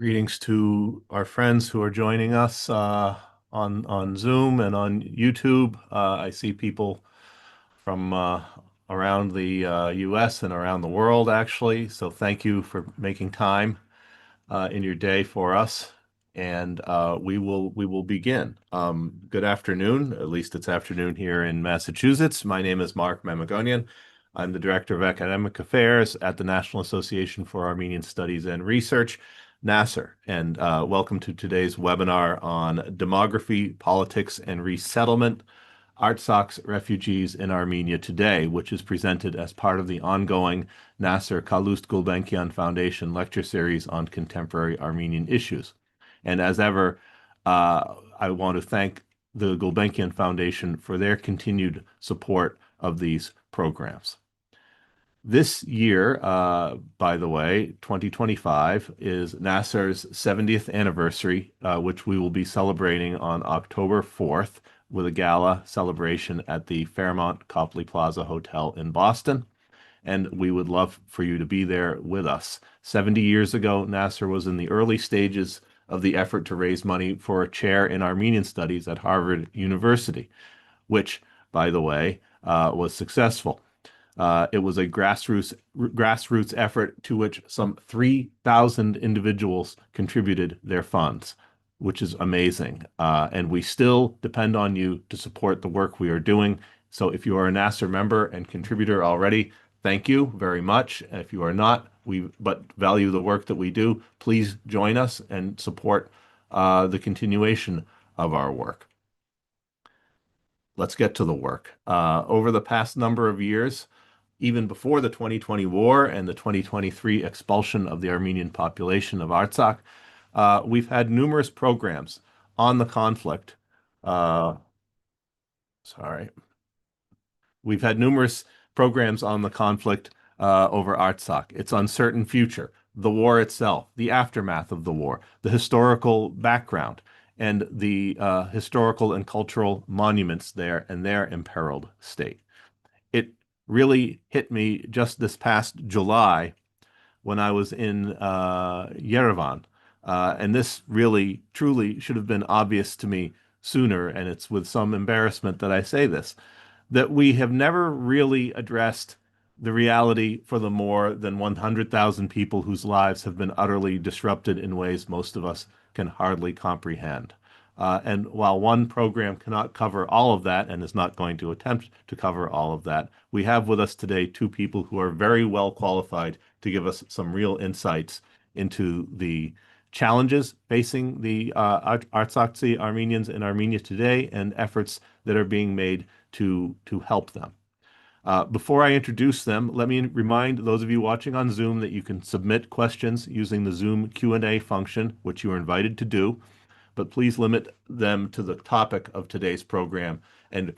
Greetings to our friends who are joining us on Zoom and on YouTube. I see people from around the U.S. and around the world, actually. So thank you for making time in your day for us. And we will begin. Good afternoon. At least it's afternoon here in Massachusetts. My name is Mark Mamagonian. I'm the Director of Academic Affairs at the National Association for Armenian Studies and Research, NASAR, and welcome to today's webinar on demography, politics, and resettlement, Artsakh's refugees in Armenia today, which is presented as part of the ongoing Nasser Kalust Gulbenkian Foundation lecture series on contemporary Armenian issues. And as ever, I want to thank the Gulbenkian Foundation for their continued support of these programs. This year, by the way, 2025 is Nasser's 70th anniversary, which we will be celebrating on October 4th with a gala celebration at the Fairmont Copley Plaza Hotel in Boston. And we would love for you to be there with us. 70 years ago, Nasser was in the early stages of the effort to raise money for a chair in Armenian studies at Harvard University, which, by the way, was successful. It was a grassroots effort to which some 3,000 individuals contributed their funds, which is amazing. And we still depend on you to support the work we are doing. So if you are a NASAR member and contributor already, thank you very much. If you are not, but value the work that we do, please join us and support the continuation of our work. Let's get to the work. Over the past number of years, even before the 2020 war and the 2023 expulsion of the Armenian population of Artsakh, we've had numerous programs on the conflict. Sorry. We've had numerous programs on the conflict over Artsakh, its uncertain future, the war itself, the aftermath of the war, the historical background, and the historical and cultural monuments there and their imperiled state. It really hit me just this past July when I was in Yerevan. And this really, truly should have been obvious to me sooner, and it's with some embarrassment that I say this, that we have never really addressed the reality for the more than 100,000 people whose lives have been utterly disrupted in ways most of us can hardly comprehend. And while one program cannot cover all of that and is not going to attempt to cover all of that, we have with us today two people who are very well qualified to give us some real insights into the challenges facing the Artsakh Armenians in Armenia today and efforts that are being made to help them. Before I introduce them, let me remind those of you watching on Zoom that you can submit questions using the Zoom Q&A function, which you are invited to do, but please limit them to the topic of today's program and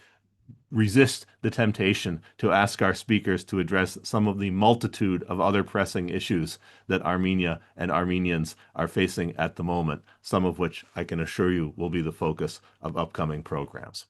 resist the temptation to ask our speakers to address some of the multitude of other pressing issues that Armenia and Armenians are facing at the moment, some of which I can assure you will be the focus of upcoming programs.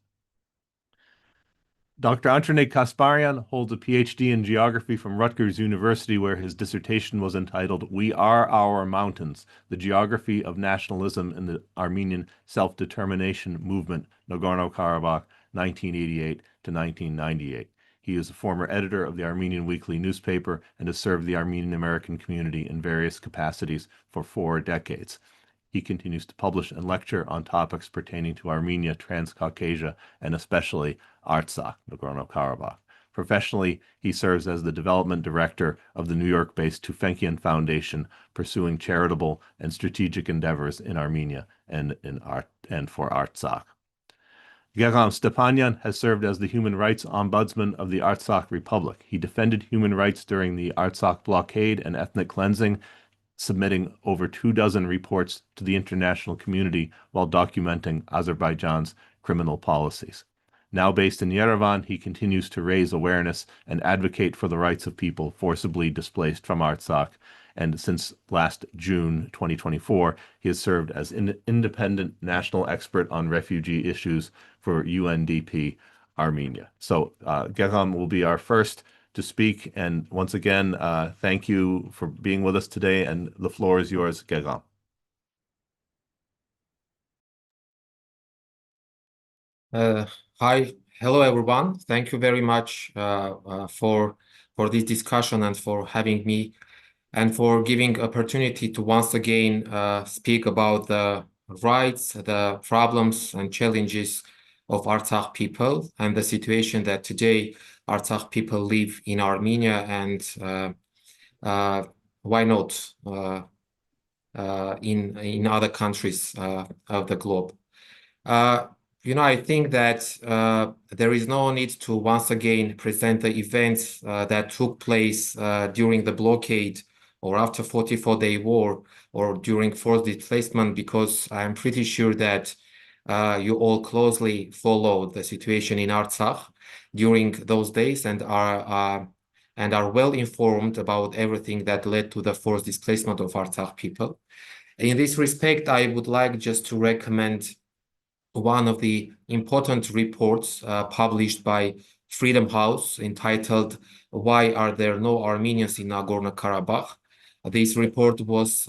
Dr. Antranig Kasbarian holds a PhD in geography from Rutgers University, where his dissertation was entitled "We Are Our Mountains: The Geography of Nationalism in the Armenian Self-Determination Movement, Nagorno-Karabakh, 1988 to 1998." He is a former editor of the Armenian Weekly newspaper and has served the Armenian American community in various capacities for 4 decades. He continues to publish and lecture on topics pertaining to Armenia, Transcaucasia, and especially Artsakh, Nagorno-Karabakh. Professionally, he serves as the development director of the New York-based Tufenkian Foundation, pursuing charitable and strategic endeavors in Armenia and for Artsakh. Gegham Stepanyan has served as the Human Rights Ombudsman of the Artsakh Republic. He defended human rights during the Artsakh blockade and ethnic cleansing, submitting over 24 reports to the international community while documenting Azerbaijan's criminal policies. Now based in Yerevan, he continues to raise awareness and advocate for the rights of people forcibly displaced from Artsakh. And since last June 2024, he has served as an independent national expert on refugee issues for UNDP Armenia. So Gegham will be our first to speak. And once again, thank you for being with us today. And the floor is yours, Gegham. Uh, Hi, hello everyone. Thank you very much for this discussion and for having me and for giving opportunity to once again speak about the rights, the problems and challenges of Artsakh people and the situation that today Artsakh people live in Armenia and uh, why not in other countries of the globe. Uh, I think that there is no need to once again present the events that took place during the blockade or after 44-day war or during forced displacement, because I'm pretty sure that you all closely followed the situation in Artsakh during those days and are well informed about everything that led to the forced displacement of Artsakh people. In this respect, I would like just to recommend one of the important reports published by Freedom House entitled "Why Are There No Armenians in Nagorno-Karabakh?" This report was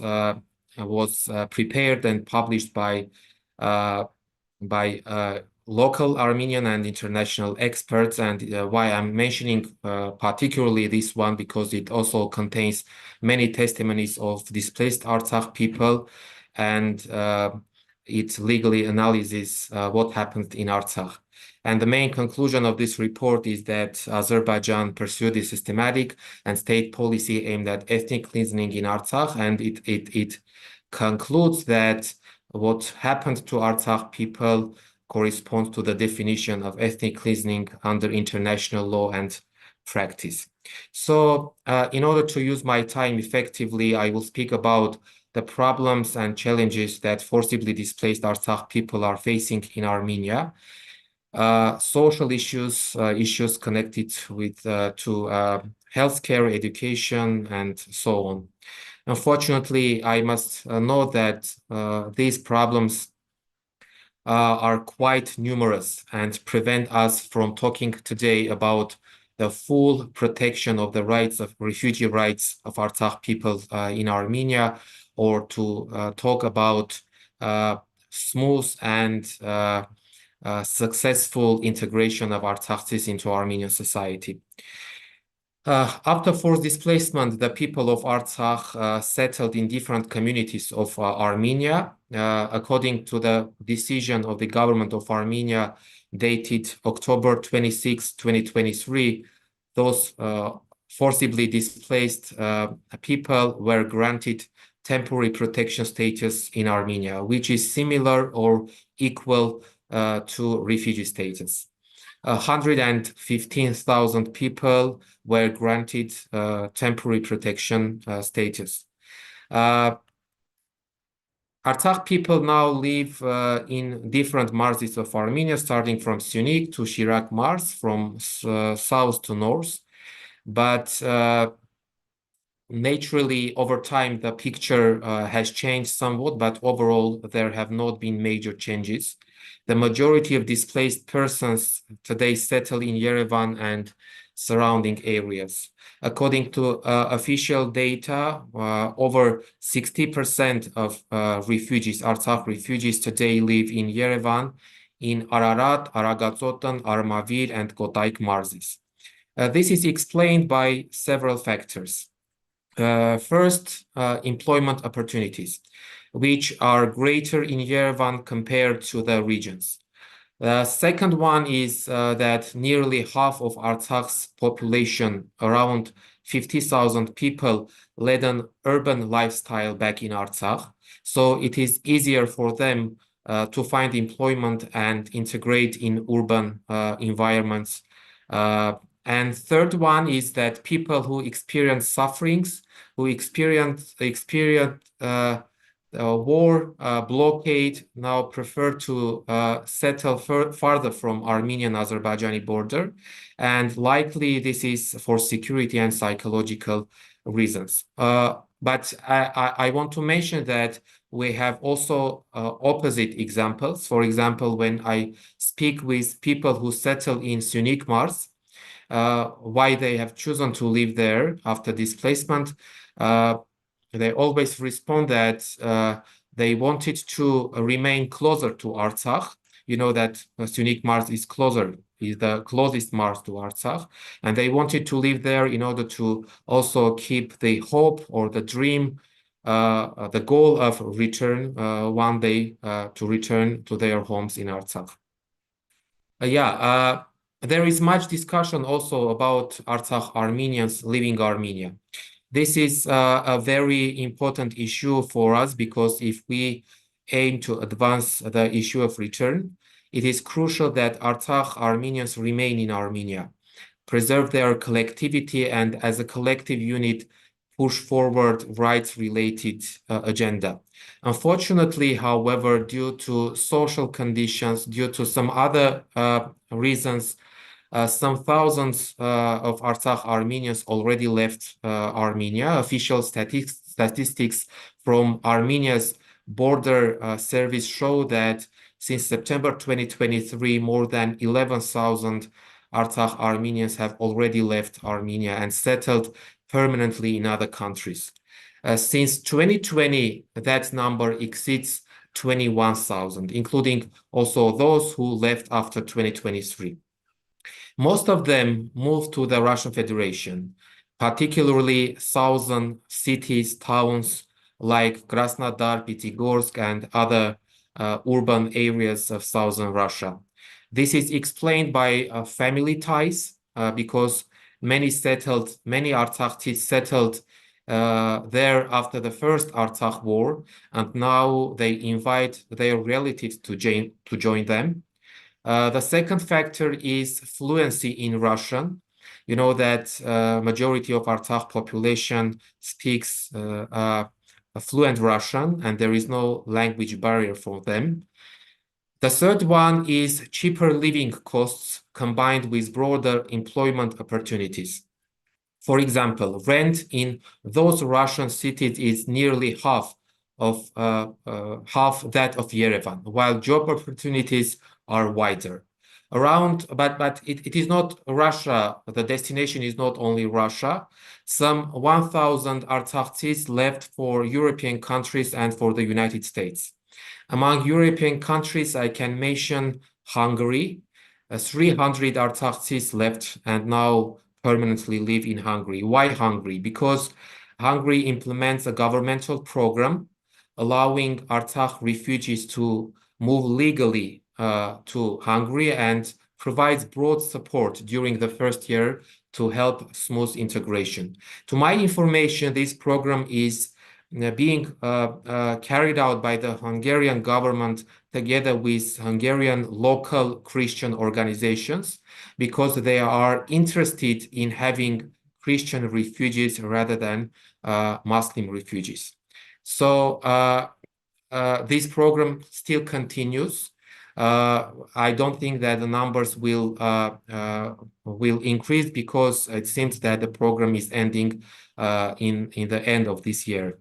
prepared and published uh, by local Armenian and international experts. And why I'm mentioning particularly this one, because it also contains many testimonies of displaced Artsakh people, and it legally analyzes what happened in Artsakh. And the main conclusion of this report is that Azerbaijan pursued a systematic and state policy aimed at ethnic cleansing in Artsakh, and it concludes that what happened to Artsakh people corresponds to the definition of ethnic cleansing under international law and practice. So, in order to use my time effectively, I will speak about the problems and challenges that forcibly displaced Artsakh people are facing in Armenia, social issues, issues connected with to healthcare, education, and so on. Unfortunately, I must note that these problems are quite numerous and prevent us from talking today about the full protection of the rights of refugee rights of Artsakh people in Armenia, or to talk about smooth and successful integration of Artsakhs into Armenian society. After forced displacement, the people of Artsakh settled in different communities of Armenia. According to the decision of the government of Armenia dated October 26, 2023, those forcibly displaced people were granted temporary protection status in Armenia, which is similar or equal to refugee status. 115,000 people were granted temporary protection status. Artsakh people now live in different marzes of Armenia, starting from Syunik to Shirak Marz, from south to north. But naturally, over time, the picture has changed somewhat, but overall, there have not been major changes. The majority of displaced persons today settle in Yerevan and surrounding areas. According to official data, over 60% of refugees, Artsakh refugees today live in Yerevan, in Ararat, Aragazotan, Armavir, and Kotayk Marzis. This is explained by several factors. First, employment opportunities, which are greater in Yerevan compared to the regions. The second one is that nearly half of Artsakh's population, around 50,000 people, led an urban lifestyle back in Artsakh. So it is easier for them to find employment and integrate in urban environments. And third one is that people who experience sufferings, who experience war, blockade, now prefer to settle farther from Armenian-Azerbaijani border, and likely this is for security and psychological reasons. But I want to mention that we have also opposite examples. For example, when I speak with people who settle in Syunik Mars, why they have chosen to live there after displacement, they always respond that they wanted to remain closer to Artsakh you know that Syunik Mars is the closest Mars to Artsakh, and they wanted to live there in order to also keep the hope or the dream, the goal of return one day to return to their homes in Artsakh. There is much discussion also about Artsakh Armenians leaving Armenia. This is a very important issue for us because if we aim to advance the issue of return, it is crucial that Artsakh Armenians remain in Armenia, preserve their collectivity, and as a collective unit, push forward rights-related agenda. Unfortunately, however, due to social conditions, due to some other reasons, some thousands of Artsakh Armenians already left Armenia. Official statistics from Armenia's border service show that since September 2023, more than 11,000 Artsakh Armenians have already left Armenia and settled permanently in other countries. Since 2020, that number exceeds 21,000, including also those who left after 2023. Most of them moved to the Russian Federation, particularly southern cities, towns like Krasnodar, Pyatigorsk, and other urban areas of southern Russia. This is explained by family ties because many Artsakhites settled there after the first Artsakh war, and now they invite their relatives to join them. The second factor is fluency in Russian. You know that majority of Artsakh population speaks fluent Russian, and there is no language barrier for them. The third one is cheaper living costs combined with broader employment opportunities. For example, rent in those Russian cities is nearly half that of Yerevan, while job opportunities are wider. But it is not Russia. The destination is not only Russia. Some 1,000 Artsakhites left for European countries and for the United States. Among European countries, I can mention Hungary. 300 Artsakhites left and now permanently live in Hungary. Why Hungary? Because Hungary implements a governmental program allowing Artsakh refugees to move legally to Hungary and provides broad support during the first year to help smooth integration. To my information, this program is being carried out by the Hungarian government together with Hungarian local Christian organizations because they are interested in having Christian refugees rather than Muslim refugees. So this program still continues. I don't think that the numbers will increase because it seems that the program is ending in the end of this year.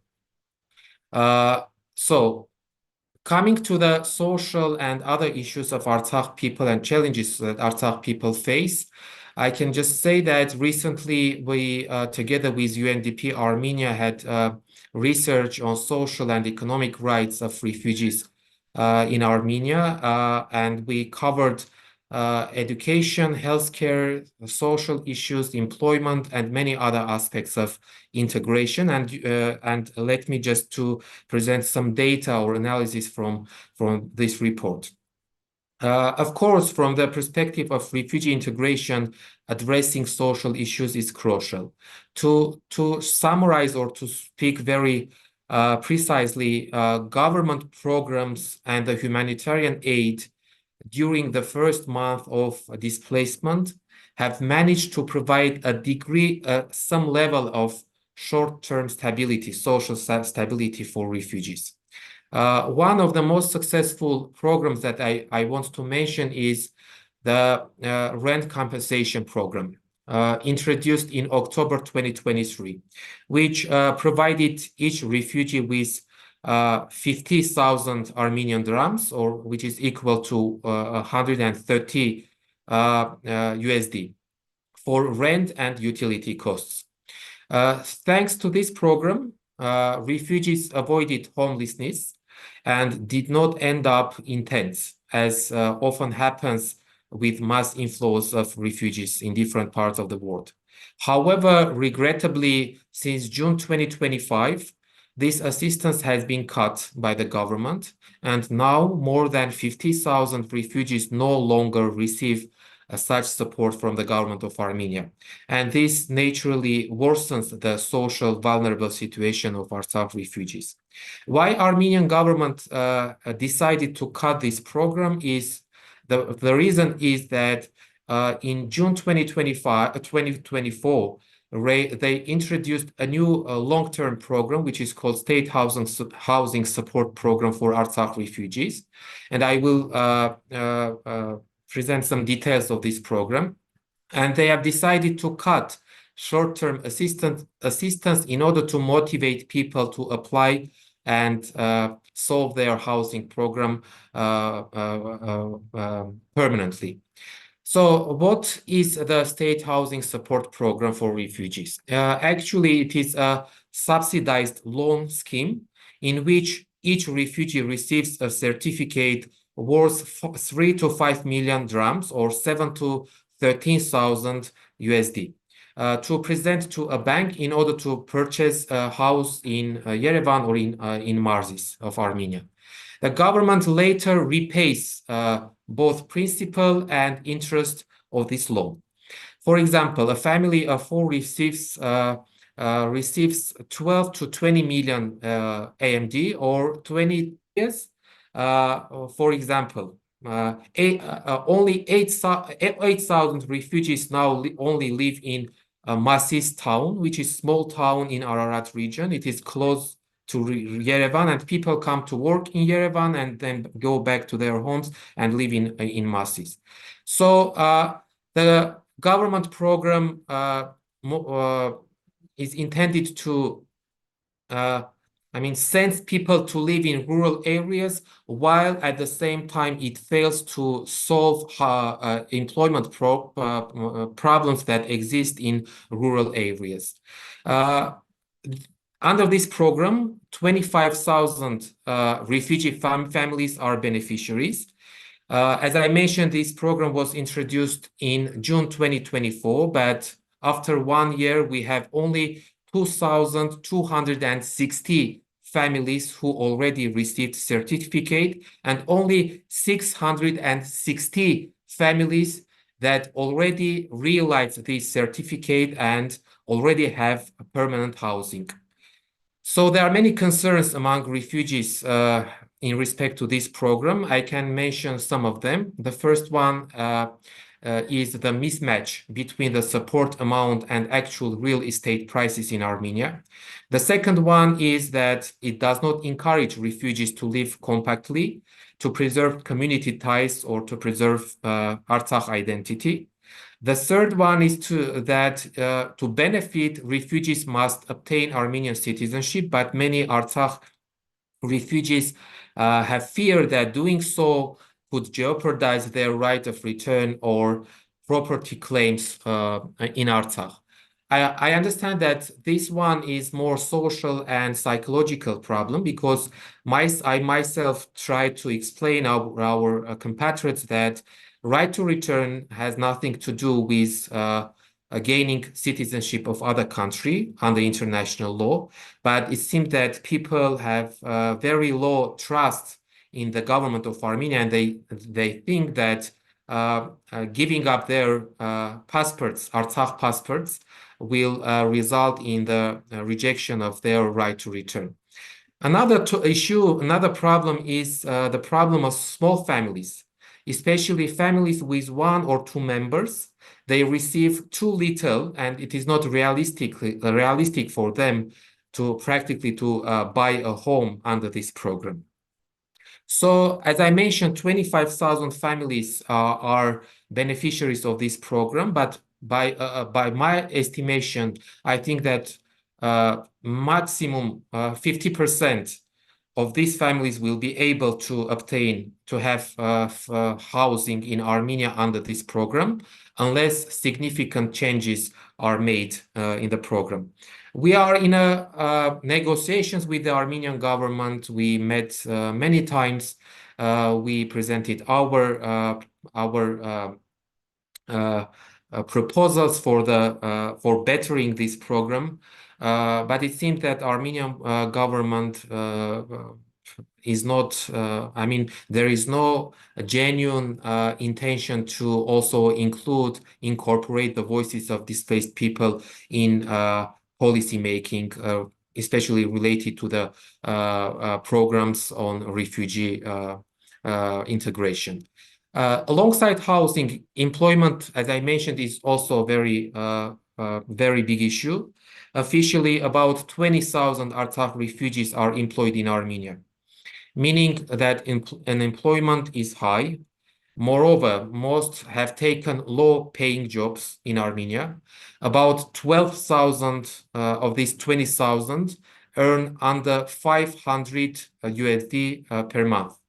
So coming to the social and other issues of Artsakh people and challenges that Artsakh people face, I can just say that recently we, together with UNDP Armenia, had research on social and economic rights of refugees in Armenia, and we covered education, healthcare, social issues, employment, and many other aspects of integration. And let me just to present some data or analysis from this report. Of course, from the perspective of refugee integration, addressing social issues is crucial. To summarize or to speak very precisely, government programs and the humanitarian aid during the first month of displacement have managed to provide a degree, some level of short-term stability, social stability for refugees. One of the most successful programs that I want to mention is the rent compensation program introduced in October 2023, which provided each refugee with 50,000 Armenian drams, or which is equal to 130 USD for rent and utility costs. Thanks to this program, refugees avoided homelessness and did not end up in tents as often happens with mass inflows of refugees in different parts of the world. However, regrettably, since June 2025, this assistance has been cut by the government, and now more than 50,000 refugees no longer receive such support from the government of Armenia. And this naturally worsens the social vulnerable situation of Artsakh refugees. Why Armenian government decided to cut this program is the reason is that in June 2024, they introduced a new long-term program, which is called State Housing Support Program for Artsakh refugees. And I will present some details of this program. And they have decided to cut short-term assistance in order to motivate people to apply and solve their housing program permanently. So what is the State Housing Support Program for refugees? Actually, it is a subsidized loan scheme in which each refugee receives a certificate worth 3 to 5 million drams or 7 to 13,000 USD to present to a bank in order to purchase a house in Yerevan or in Marsis of Armenia. The government later repays both principal and interest of this loan. For example, a family of four receives 12 to 20 million AMD or 20 years. For example, only 8,000 refugees now only live in Masis town, which is a small town in Ararat region. It is close to Yerevan, and people come to work in Yerevan and then go back to their homes and live in Masis. So the government program is intended to sends people to live in rural areas, while at the same time it fails to solve employment problems that exist in rural areas. Under this program, 25,000 refugee families are beneficiaries. As I mentioned, this program was introduced in June 2024, but after 1 year, we have only 2,260 families who already received certificate and only 660 families that already realized this certificate and already have permanent housing. So there are many concerns among refugees in respect to this program. I can mention some of them. The first one is the mismatch between the support amount and actual real estate prices in Armenia. The second one is that it does not encourage refugees to live compactly, to preserve community ties or to preserve Artsakh identity. The third one is to benefit, refugees must obtain Armenian citizenship, but many Artsakh refugees have fear that doing so could jeopardize their right of return or property claims in Artsakh. I understand that this one is more social and psychological problem because I myself tried to explain our compatriots that right to return has nothing to do with gaining citizenship of other country under international law, but it seems that people have very low trust in the government of Armenia, and they think that giving up their passports, Artsakh passports, will result in the rejection of their right to return. Another problem is the problem of small families, especially families with 1 or 2 members. They receive too little, and it is not realistic for them to buy a home under this program. So, as I mentioned, 25,000 families are beneficiaries of this program, but by my estimation, I think that maximum 50% of these families will be able to have housing in Armenia under this program, unless significant changes are made in the program. We are in negotiations with the Armenian government. We met many times. We presented our proposals for bettering this program, but it seems that Armenian government is not. I mean, there is no genuine intention to also incorporate the voices of displaced people in policy making, especially related to the programs on refugee integration. Alongside housing, employment, as I mentioned, is also a very big issue. Officially, about 20,000 Artsakh refugees are employed in Armenia, meaning that unemployment is high. Moreover, most have taken low-paying jobs in Armenia. About 12,000 of these 20,000 earn under 500 USD per month,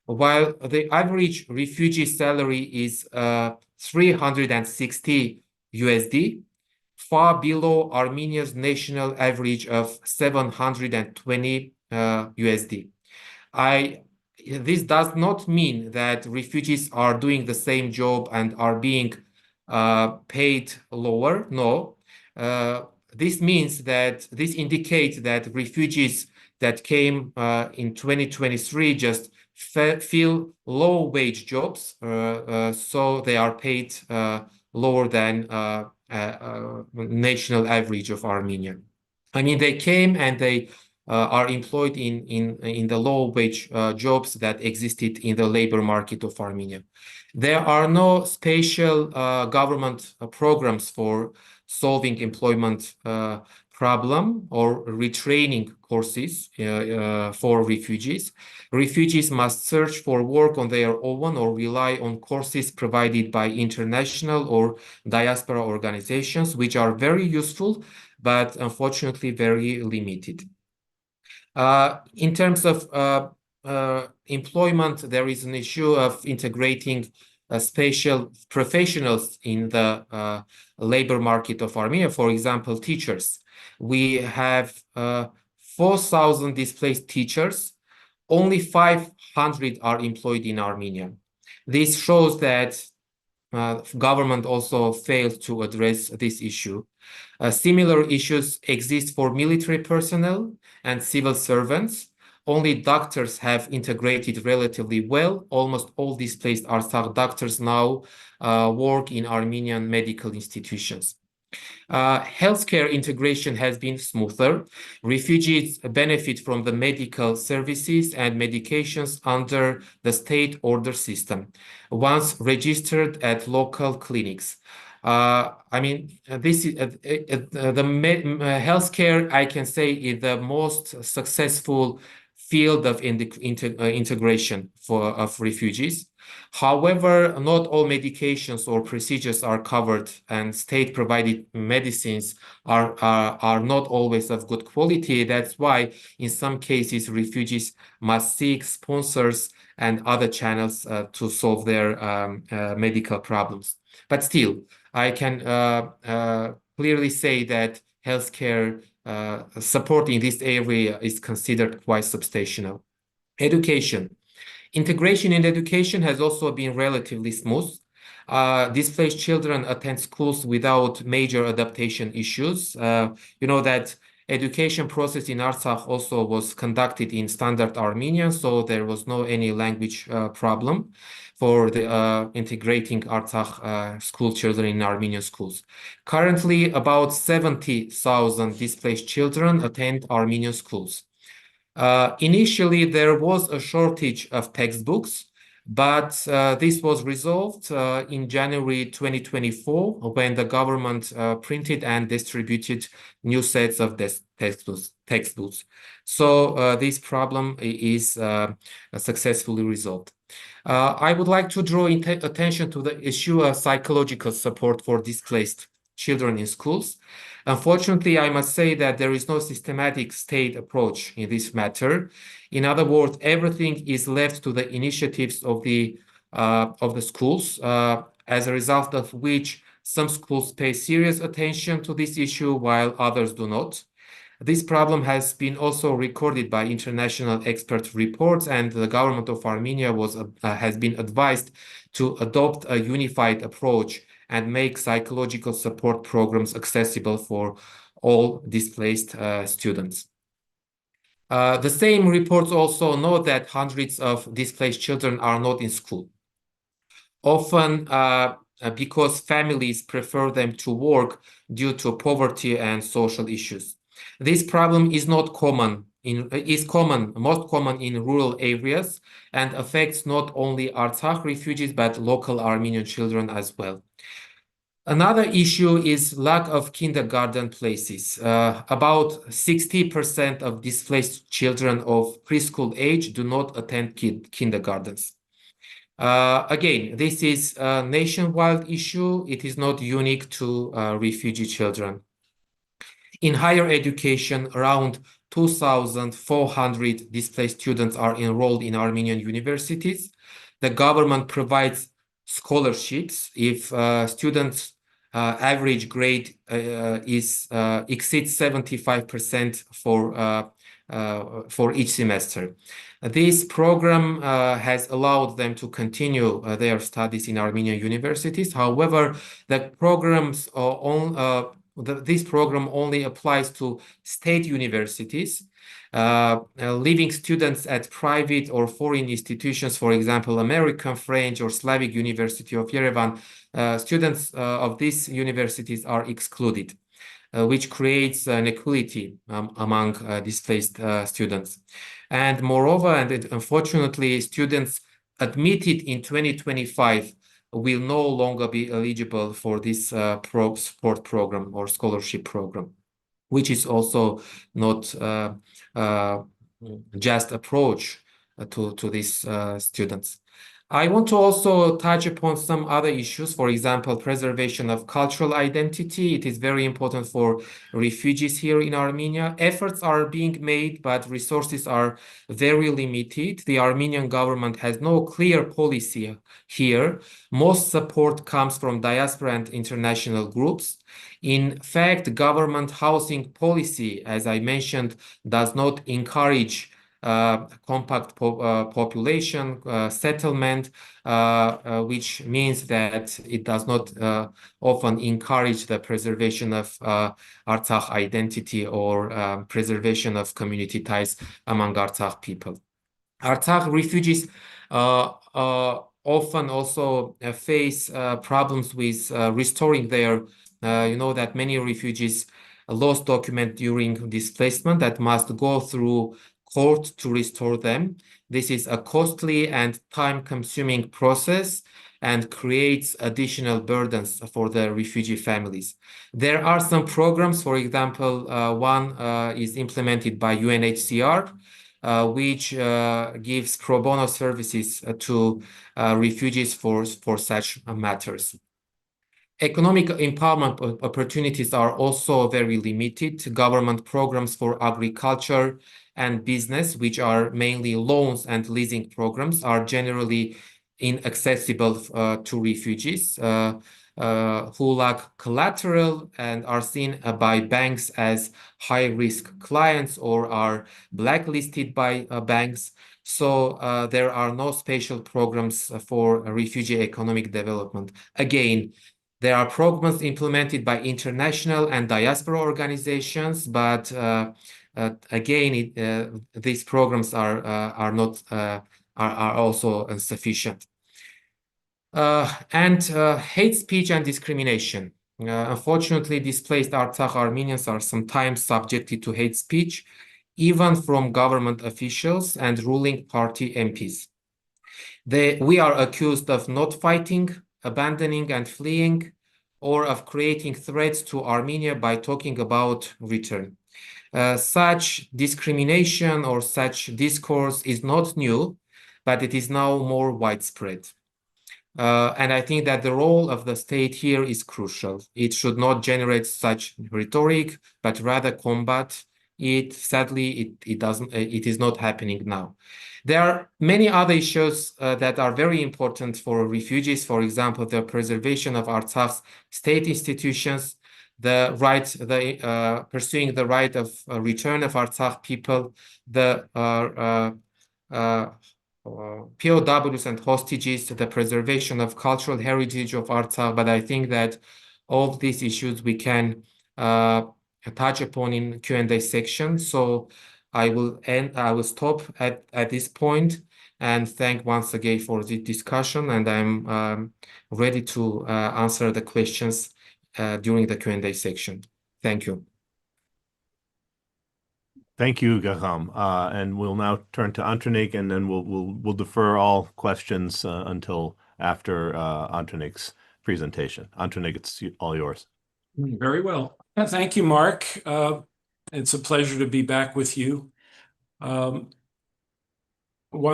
while the average refugee salary is 360 USD, far below Armenia's national average of 720 USD. This does not mean that refugees are doing the same job and are being paid lower. No. This indicates that refugees that came in 2023 just fill low wage jobs, so they are paid lower than national average of Armenia. I mean, they came and they are employed in the low wage jobs that existed in the labor market of Armenia. There are no special government programs for solving employment problem or retraining courses for refugees. Refugees must search for work on their own or rely on courses provided by international or diaspora organizations, which are very useful, but unfortunately very limited. In terms of employment, there is an issue of integrating special professionals in the labor market of Armenia. For example, teachers. We have 4,000 displaced teachers. Only 500 are employed in Armenia. This shows that government also failed to address this issue. Similar issues exist for military personnel and civil servants. Only doctors have integrated relatively well. Almost all displaced Artsakh doctors now work in Armenian medical institutions. Healthcare integration has been smoother. Refugees benefit from the medical services and medications under the state order system, once registered at local clinics. I mean, this is the healthcare, I can say, is the most successful field of integration of refugees. However, not all medications or procedures are covered, and state-provided medicines are not always of good quality. That's why, in some cases, refugees must seek sponsors and other channels to solve their medical problems. But still, I can clearly say that healthcare support in this area is considered quite substantial. Education. Integration in education has also been relatively smooth. Displaced children attend schools without major adaptation issues. You know that education process in Artsakh also was conducted in standard Armenian, so there was no any language problem for the integrating Artsakh school children in Armenian schools. Currently, about 70,000 displaced children attend Armenian schools. Initially, there was a shortage of textbooks, but this was resolved in January 2024 when the government printed and distributed new sets of textbooks. So this problem is successfully resolved. I would like to draw attention to the issue of psychological support for displaced children in schools. Unfortunately, I must say that there is no systematic state approach in this matter. In other words, everything is left to the initiatives of the schools, as a result of which Some schools pay serious attention to this issue while others do not. This problem has been also recorded by international expert reports, and the government of Armenia has been advised to adopt a unified approach and make psychological support programs accessible for all displaced students. The same reports also note that hundreds of displaced children are not in school, often because families prefer them to work due to poverty and social issues. This problem is most common in rural areas and affects not only Artsakh refugees but local Armenian children as well. Another issue is lack of kindergarten places. About 60% of displaced children of preschool age do not attend kindergartens. Again, this is a nationwide issue. It is not unique to refugee children. In higher education, around 2,400 displaced students are enrolled in Armenian universities. The government provides scholarships if students' average grade exceeds 75% for each semester. This program has allowed them to continue their studies in Armenian universities. However, the programs this program only applies to state universities. Leaving students at private or foreign institutions, for example, American, French, or Slavic University of Yerevan, students of these universities are excluded, which creates an inequality among displaced students. And moreover, unfortunately, students admitted in 2025 will no longer be eligible for this support program or scholarship program, which is also not just approach to these students. I want to also touch upon some other issues, for example, preservation of cultural identity. It is very important for refugees here in Armenia. Efforts are being made, but resources are very limited. The Armenian government has no clear policy here. Most support comes from diaspora and international groups. In fact, government housing policy, as I mentioned, does not encourage compact population settlement, which means that it does not often encourage the preservation of Artsakh identity or preservation of community ties among Artsakh people. Artsakh refugees often also face problems with restoring their, you know that many refugees lost documents during displacement that must go through court to restore them. This is a costly and time-consuming process and creates additional burdens for the refugee families. There are some programs, for example, one is implemented by UNHCR, which gives pro bono services to refugees for such matters. Economic empowerment opportunities are also very limited. Government programs for agriculture and business, which are mainly loans and leasing programs, are generally inaccessible to refugees who lack collateral and are seen by banks as high-risk clients or are blacklisted by banks. So there are no special programs for refugee economic development. Again, there are programs implemented by international and diaspora organizations, but again, these programs are not are also insufficient. Hate speech and discrimination. Unfortunately, displaced Artsakh Armenians are sometimes subjected to hate speech, even from government officials and ruling party MPs. We are accused of not fighting, abandoning and fleeing, or of creating threats to Armenia by talking about return. Such discrimination or such discourse is not new, but it is now more widespread. And I think that the role of the state here is crucial. It should not generate such rhetoric, but rather combat It is not happening now. There are many other issues that are very important for refugees. For example, the preservation of Artsakh's state institutions, pursuing the right of return of Artsakh people, the POWs and hostages, the preservation of cultural heritage of Artsakh. But I think that all of these issues we can touch upon in Q&A section. So I will stop at this point and thank once again for the discussion. And I'm ready to answer the questions during the Q&A section. Thank you. Thank you, Gegham. And we'll now turn to Antranig, and then we'll defer all questions until after Antranig's presentation. Antranig, it's all yours. Very well. Thank you, Mark. It's a pleasure to be back with you. While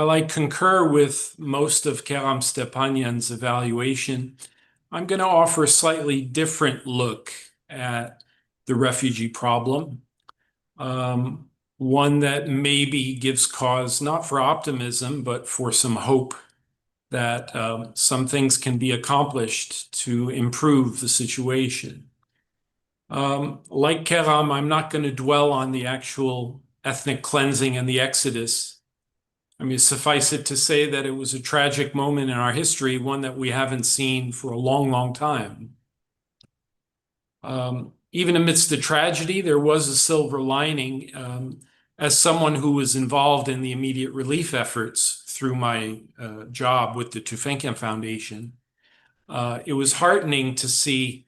I concur with most of Gegham Stepanyan's evaluation, I'm going to offer a slightly different look at the refugee problem. One that maybe gives cause not for optimism, but for some hope that some things can be accomplished to improve the situation. Like Gegham, I'm not going to dwell on the actual ethnic cleansing and the exodus. I mean, suffice it to say that it was a tragic moment in our history, one that we haven't seen for a long, long time. Even amidst the tragedy, there was a silver lining. As someone who was involved in the immediate relief efforts through my job with the Tufekcian Foundation, it was heartening to see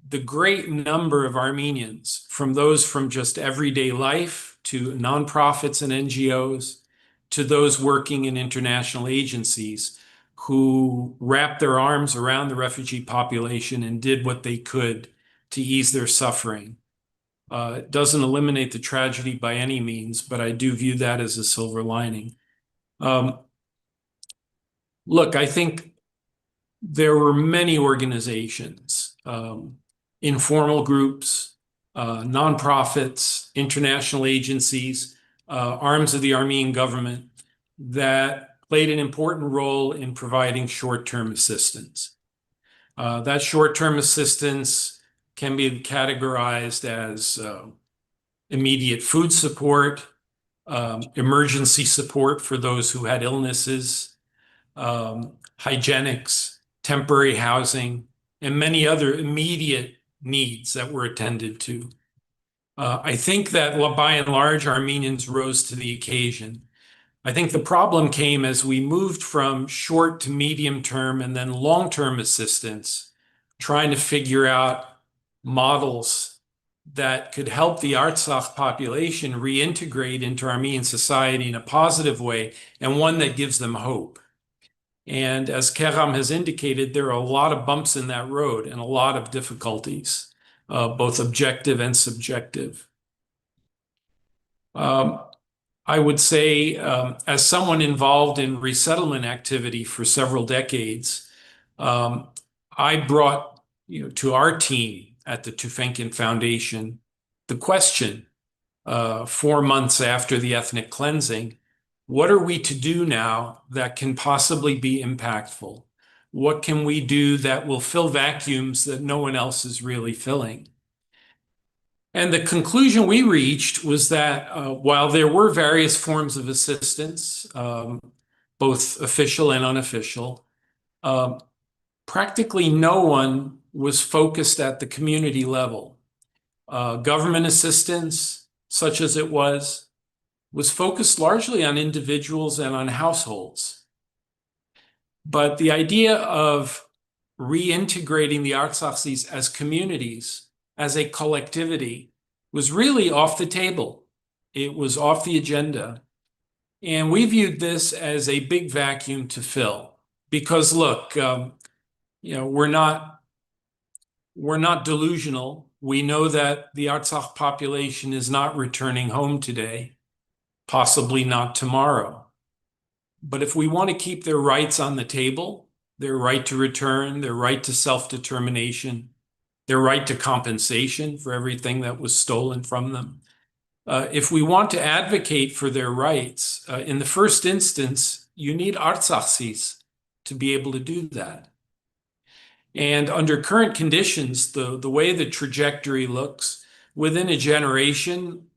the great number of Armenians, from those from just everyday life to nonprofits and NGOs, to those working in international agencies, who wrapped their arms around the refugee population and did what they could to ease their suffering. It doesn't eliminate the tragedy by any means, but I do view that as a silver lining. Look, I think there were many organizations, informal groups, nonprofits, international agencies, arms of the Armenian government that played an important role in providing short-term assistance. That short-term assistance can be categorized as immediate food support, emergency support for those who had illnesses, hygienics, temporary housing, and many other immediate needs that were attended to. I think that by and large, Armenians rose to the occasion. I think the problem came as we moved from short to medium term and then long-term assistance, trying to figure out models that could help the Artsakh population reintegrate into Armenian society in a positive way, and one that gives them hope. And as Gegham has indicated, there are a lot of bumps in that road and a lot of difficulties, both objective and subjective. I would say, as someone involved in resettlement activity for several decades, I brought to our team at the Tufekcian Foundation the question 4 months after the ethnic cleansing: what are we to do now that can possibly be impactful? What can we do that will fill vacuums that no one else is really filling? And the conclusion we reached was that while there were various forms of assistance, both official and unofficial, practically no one was focused at the community level. Government assistance, such as it was focused largely on individuals and on households. But the idea of reintegrating the Artsakh as communities, as a collectivity, was really off the table. It was off the agenda. And we viewed this as a big vacuum to fill. Because look, we're not delusional. We know that the Artsakh population is not returning home today, possibly not tomorrow. But if we want to keep their rights on the table, their right to return, their right to self-determination, their right to compensation for everything that was stolen from them, If we want to advocate for their rights, in the first instance, you need Artsakhs to be able to do that. And under current conditions, the way the trajectory looks, within a generation,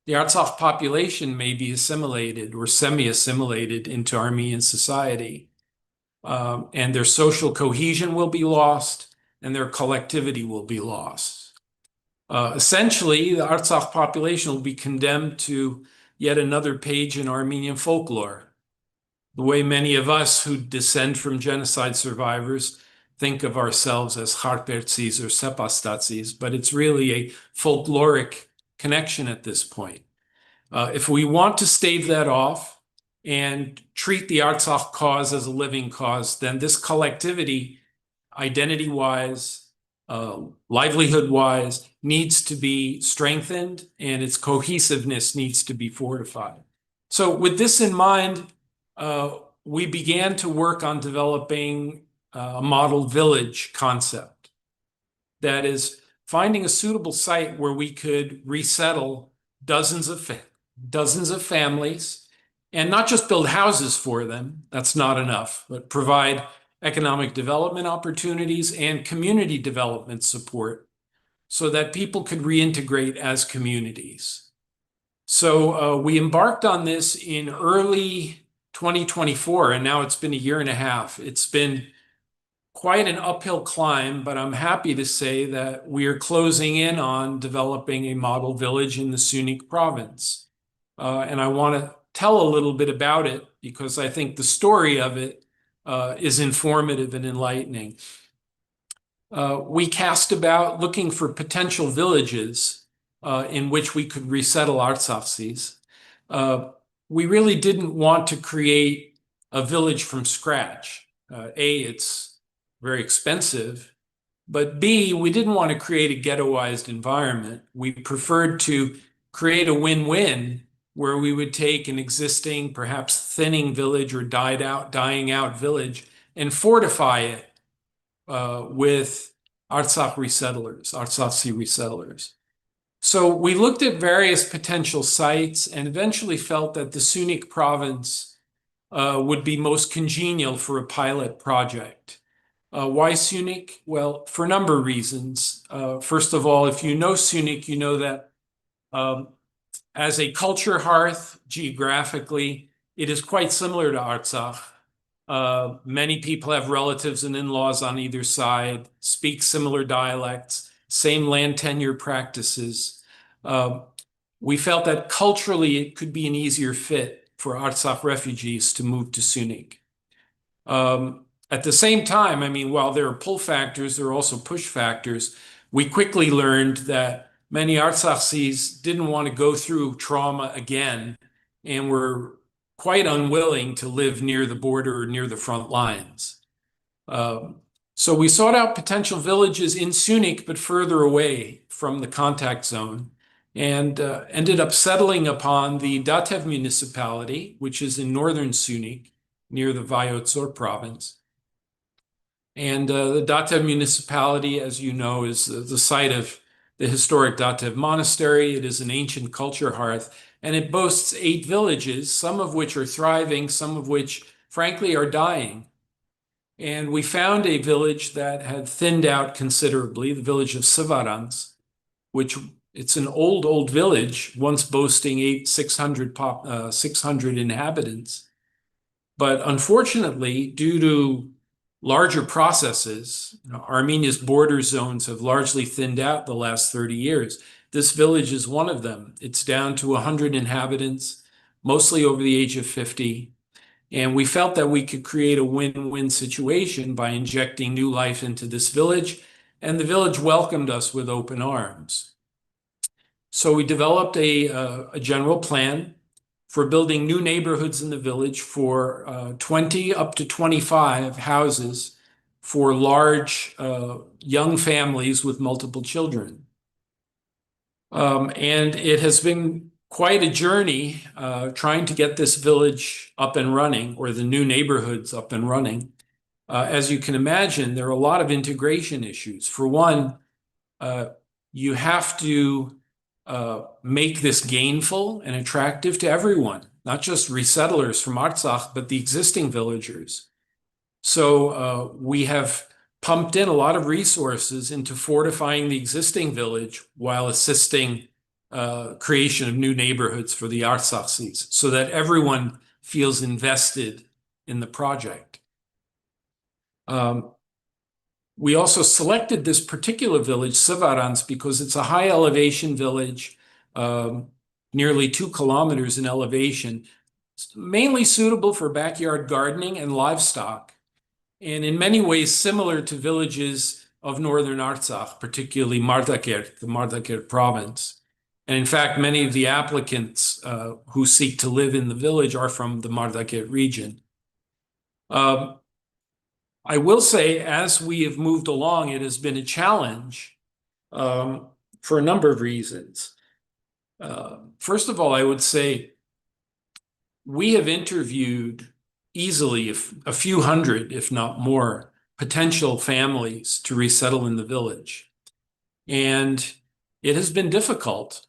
the Artsakh population may be assimilated or semi-assimilated into Armenian society. And their social cohesion will be lost, and their collectivity will be lost. Essentially, the Artsakh population will be condemned to yet another page in Armenian folklore. The way many of us who descend from genocide survivors think of ourselves as Kharpertsis or Sepastatsis, but it's really a folkloric connection at this point. If we want to stave that off and treat the Artsakh cause as a living cause, then this collectivity, identity-wise, livelihood-wise, needs to be strengthened, and its cohesiveness needs to be fortified. So with this in mind, we began to work on developing a model village concept. That is, finding a suitable site where we could resettle dozens of families, and not just build houses for them, that's not enough, but provide economic development opportunities and community development support so that people could reintegrate as communities. So we embarked on this in early 2024, and now it's been a year and a half. It's been quite an uphill climb, but I'm happy to say that we are closing in on developing a model village in the Sunik province. And I want to tell a little bit about it because I think the story of it is informative and enlightening. We cast about looking for potential villages in which we could resettle Artsaksis. We really didn't want to create a village from scratch. It's very expensive, but B, we didn't want to create a ghettoized environment. We preferred to create a win-win where we would take an existing, perhaps thinning village or dying out village and fortify it with Artsakh Artsakhi resettlers. So we looked at various potential sites and eventually felt that the Sunik province would be most congenial for a pilot project. Why Sunik? Well, for a number of reasons. First of all, if you know Sunik, you know that as a culture hearth, geographically, it is quite similar to Artsakh. Many people have relatives and in-laws on either side, speak similar dialects, same land tenure practices. We felt that culturally it could be an easier fit for Artsakh refugees to move to Sunik. At the same time, I mean, while there are pull factors, there are also push factors. We quickly learned that many Artsaksis didn't want to go through trauma again and were quite unwilling to live near the border or near the front lines. So we sought out potential villages in Sunik, but further away from the contact zone, and ended up settling upon the Datev municipality, which is in northern Sunik, near the Vayotsor province. And the Datev municipality, as you know, is the site of the historic Datev monastery. It is an ancient culture hearth, and it boasts 8 villages, some of which are thriving, some of which, frankly, are dying. And we found a village that had thinned out considerably, the village of Sivarans, which it's an old village, once boasting 600 inhabitants. But unfortunately, due to larger processes, Armenia's border zones have largely thinned out the last 30 years. This village is one of them. It's down to 100 inhabitants, mostly over the age of 50. And we felt that we could create a win-win situation by injecting new life into this village, and the village welcomed us with open arms. So we developed a general plan for building new neighborhoods in the village for 20 up to 25 houses for large young families with multiple children. And it has been quite a journey trying to get this village up and running, or the new neighborhoods up and running. As you can imagine, there are a lot of integration issues. For one, you have to make this gainful and attractive to everyone, not just resettlers from Artsakh, but the existing villagers. So we have pumped in a lot of resources into fortifying the existing village while assisting creation of new neighborhoods for the Artsakhs, so that everyone feels invested in the project. We also selected this particular village, Sivarans, because it's a high elevation village, nearly 2 kilometers in elevation, mainly suitable for backyard gardening and livestock, and in many ways similar to villages of northern Artsakh, particularly Mardakert, the Mardakert province. And in fact, many of the applicants who seek to live in the village are from the Mardakert region. I will say, as we have moved along, it has been a challenge for a number of reasons. First of all, I would say we have interviewed easily a few hundred, if not more, potential families to resettle in the village. And it has been difficult.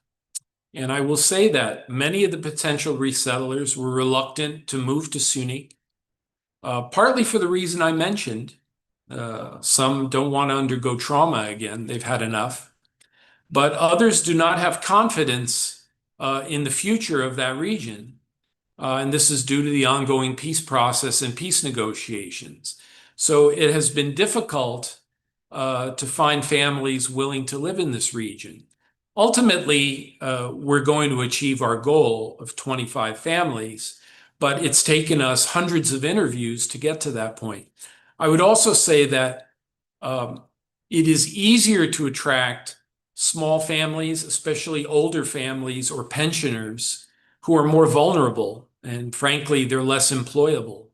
And I will say that many of the potential resettlers were reluctant to move to SUNY, partly for the reason I mentioned. Some don't want to undergo trauma again. They've had enough. But others do not have confidence in the future of that region. And this is due to the ongoing peace process and peace negotiations. So it has been difficult to find families willing to live in this region. Ultimately, we're going to achieve our goal of 25 families, but it's taken us hundreds of interviews to get to that point. I would also say that it is easier to attract small families, especially older families or pensioners who are more vulnerable, and frankly, they're less employable.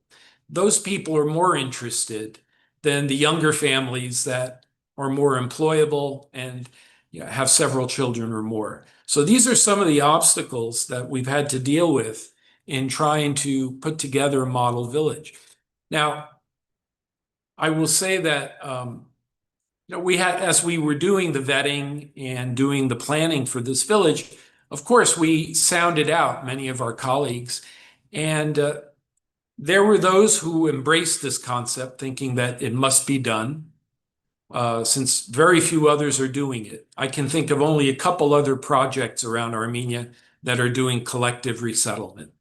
Those people are more interested than the younger families that are more employable and have several children or more. So these are some of the obstacles that we've had to deal with in trying to put together a model village. Now, I will say that we had, as we were doing the vetting and doing the planning for this village, of course, we sounded out many of our colleagues, and there were those who embraced this concept, thinking that it must be done, since very few others are doing it. I can think of only a couple other projects around Armenia that are doing collective resettlement.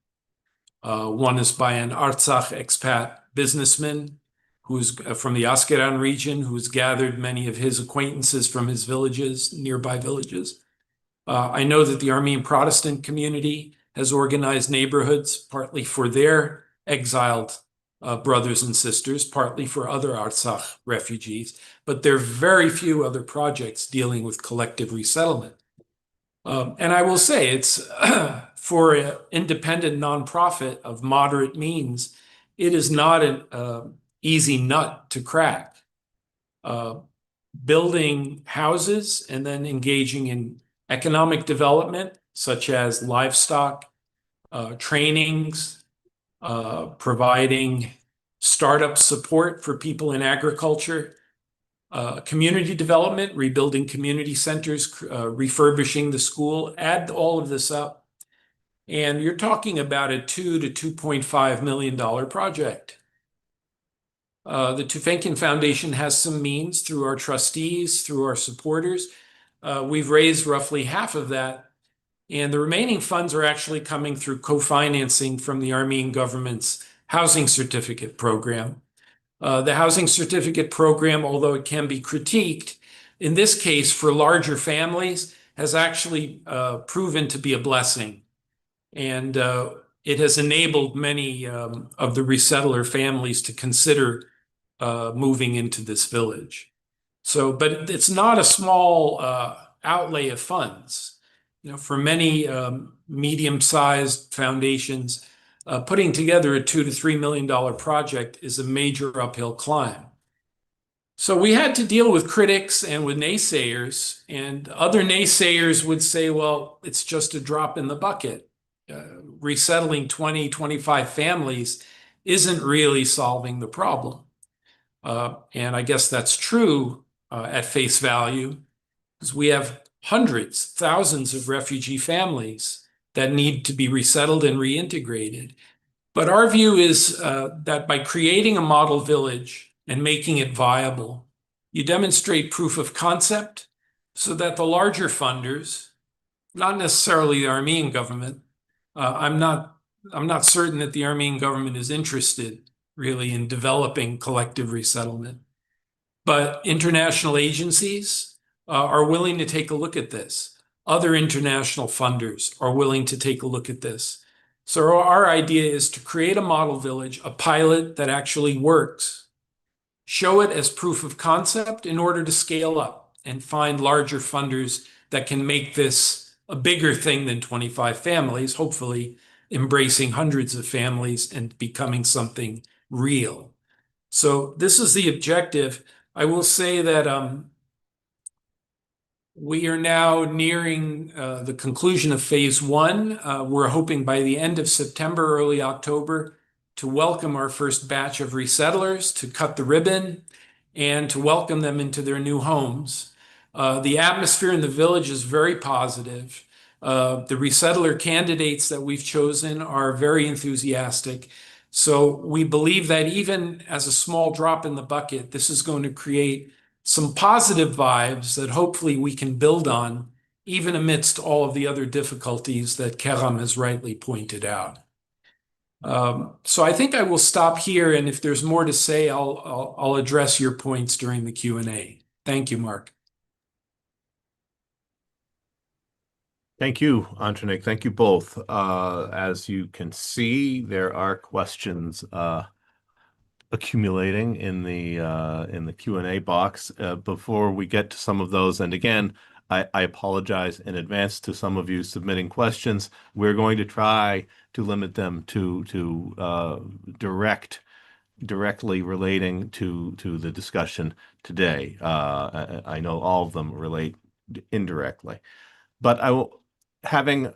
One is by an Artsakh expat businessman who's from the Askeran region, who's gathered many of his acquaintances from his villages, nearby villages. I know that the Armenian Protestant community has organized neighborhoods, partly for their exiled brothers and sisters, partly for other Artsakh refugees, but there are very few other projects dealing with collective resettlement. And I will say it's for an independent nonprofit of moderate means, it is not an easy nut to crack. Building houses and then engaging in economic development, such as livestock, trainings, providing startup support for people in agriculture, community development, rebuilding community centers, refurbishing the school, add all of this up, and you're talking about a $2 to $2.5 million project. The Tufenkian Foundation has some means through our trustees, through our supporters. We've raised roughly half of that, and the remaining funds are actually coming through co-financing from the Armenian government's housing certificate program. The housing certificate program, although it can be critiqued, in this case for larger families, has actually proven to be a blessing. And it has enabled many of the resettler families to consider moving into this village. So, but it's not a small outlay of funds. For many medium-sized foundations, putting together a $2 to $3 million project is a major uphill climb. So we had to deal with critics and with naysayers, and other naysayers would say, well, it's just a drop in the bucket. Resettling 20, 25 families isn't really solving the problem. And I guess that's true at face value, because we have hundreds, thousands of refugee families that need to be resettled and reintegrated. But our view is that by creating a model village and making it viable, you demonstrate proof of concept so that the larger funders, not necessarily the Armenian government, I'm not certain that the Armenian government is interested really in developing collective resettlement, but international agencies are willing to take a look at this. Other international funders are willing to take a look at this. So our idea is to create a model village, a pilot that actually works, show it as proof of concept in order to scale up and find larger funders that can make this a bigger thing than 25 families, hopefully embracing hundreds of families and becoming something real. So this is the objective. I will say that we are now nearing the conclusion of phase one. We're hoping by the end of September, early October, to welcome our first batch of resettlers, to cut the ribbon, and to welcome them into their new homes. The atmosphere in the village is very positive. The resettler candidates that we've chosen are very enthusiastic. So we believe that even as a small drop in the bucket, this is going to create some positive vibes that hopefully we can build on, even amidst all of the other difficulties that Gegham has rightly pointed out. So I think I will stop here, and if there's more to say, I'll address your points during the Q&A. Thank you, Mark. Thank you, Antranig. Thank you both. As you can see, there are questions accumulating in the Q&A box. Before we get to some of those, and again, I apologize in advance to some of you submitting questions. We're going to try to limit them to directly relating to the discussion today. I know all of them relate indirectly, but I will. Having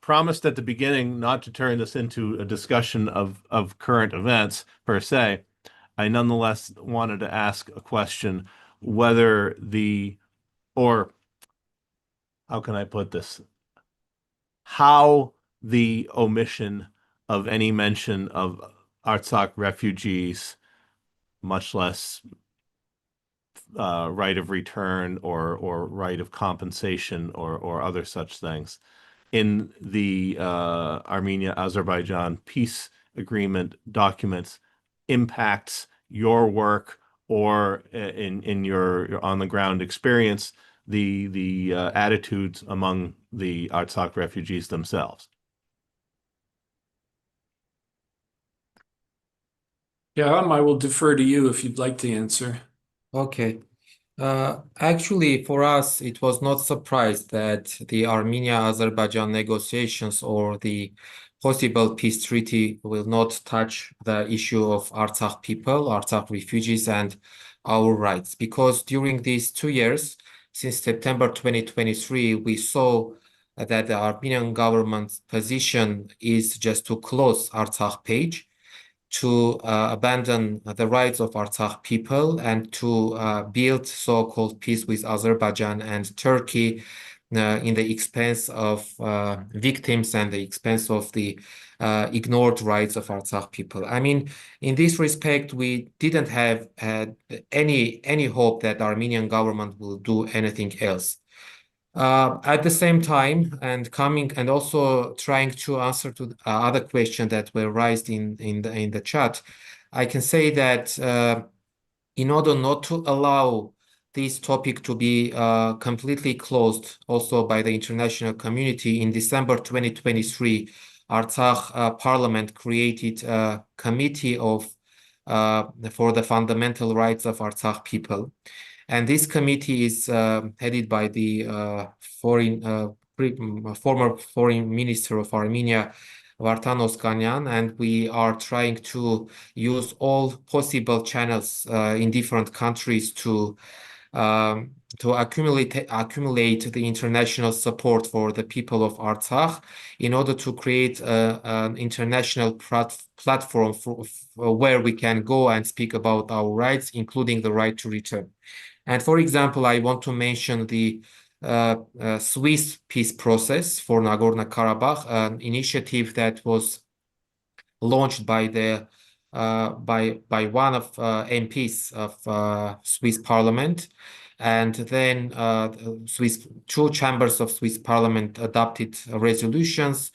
promised at the beginning not to turn this into a discussion of current events per se, I nonetheless wanted to ask a question whether or how can I put this? How the omission of any mention of Artsakh refugees, much less right of return or right of compensation or other such things in the Armenia-Azerbaijan peace agreement documents impacts your work or in your on the ground experience, the attitudes among the Artsakh refugees themselves. Yeah, I will defer to you if you'd like to answer. Okay. Actually, for us, it was not surprise that the Armenia-Azerbaijan negotiations or the possible peace treaty will not touch the issue of Artsakh people, Artsakh refugees, and our rights. Because during these 2 years, since September 2023, we saw that the Armenian government's position is just to close Artsakh page, to abandon the rights of Artsakh people and to build so-called peace with Azerbaijan and Turkey in the expense of victims and the expense of the ignored rights of Artsakh people. I mean, in this respect, we didn't have any hope that the Armenian government will do anything else. At the same time, and also trying to answer to other questions that were raised in the chat, I can say that in order not to allow this topic to be completely closed, also by the international community, in December 2023, Artsakh Parliament created a committee for the fundamental rights of Artsakh people. And this committee is headed by the former foreign minister of Armenia, Vartan Oskanyan, and we are trying to use all possible channels in different countries to accumulate the international support for the people of Artsakh in order to create an international platform for where we can go and speak about our rights, including the right to return. And for example, I want to mention the Swiss peace process for Nagorno-Karabakh, an initiative that was launched by one of MPs of Swiss Parliament, and then two chambers of Swiss Parliament adopted resolutions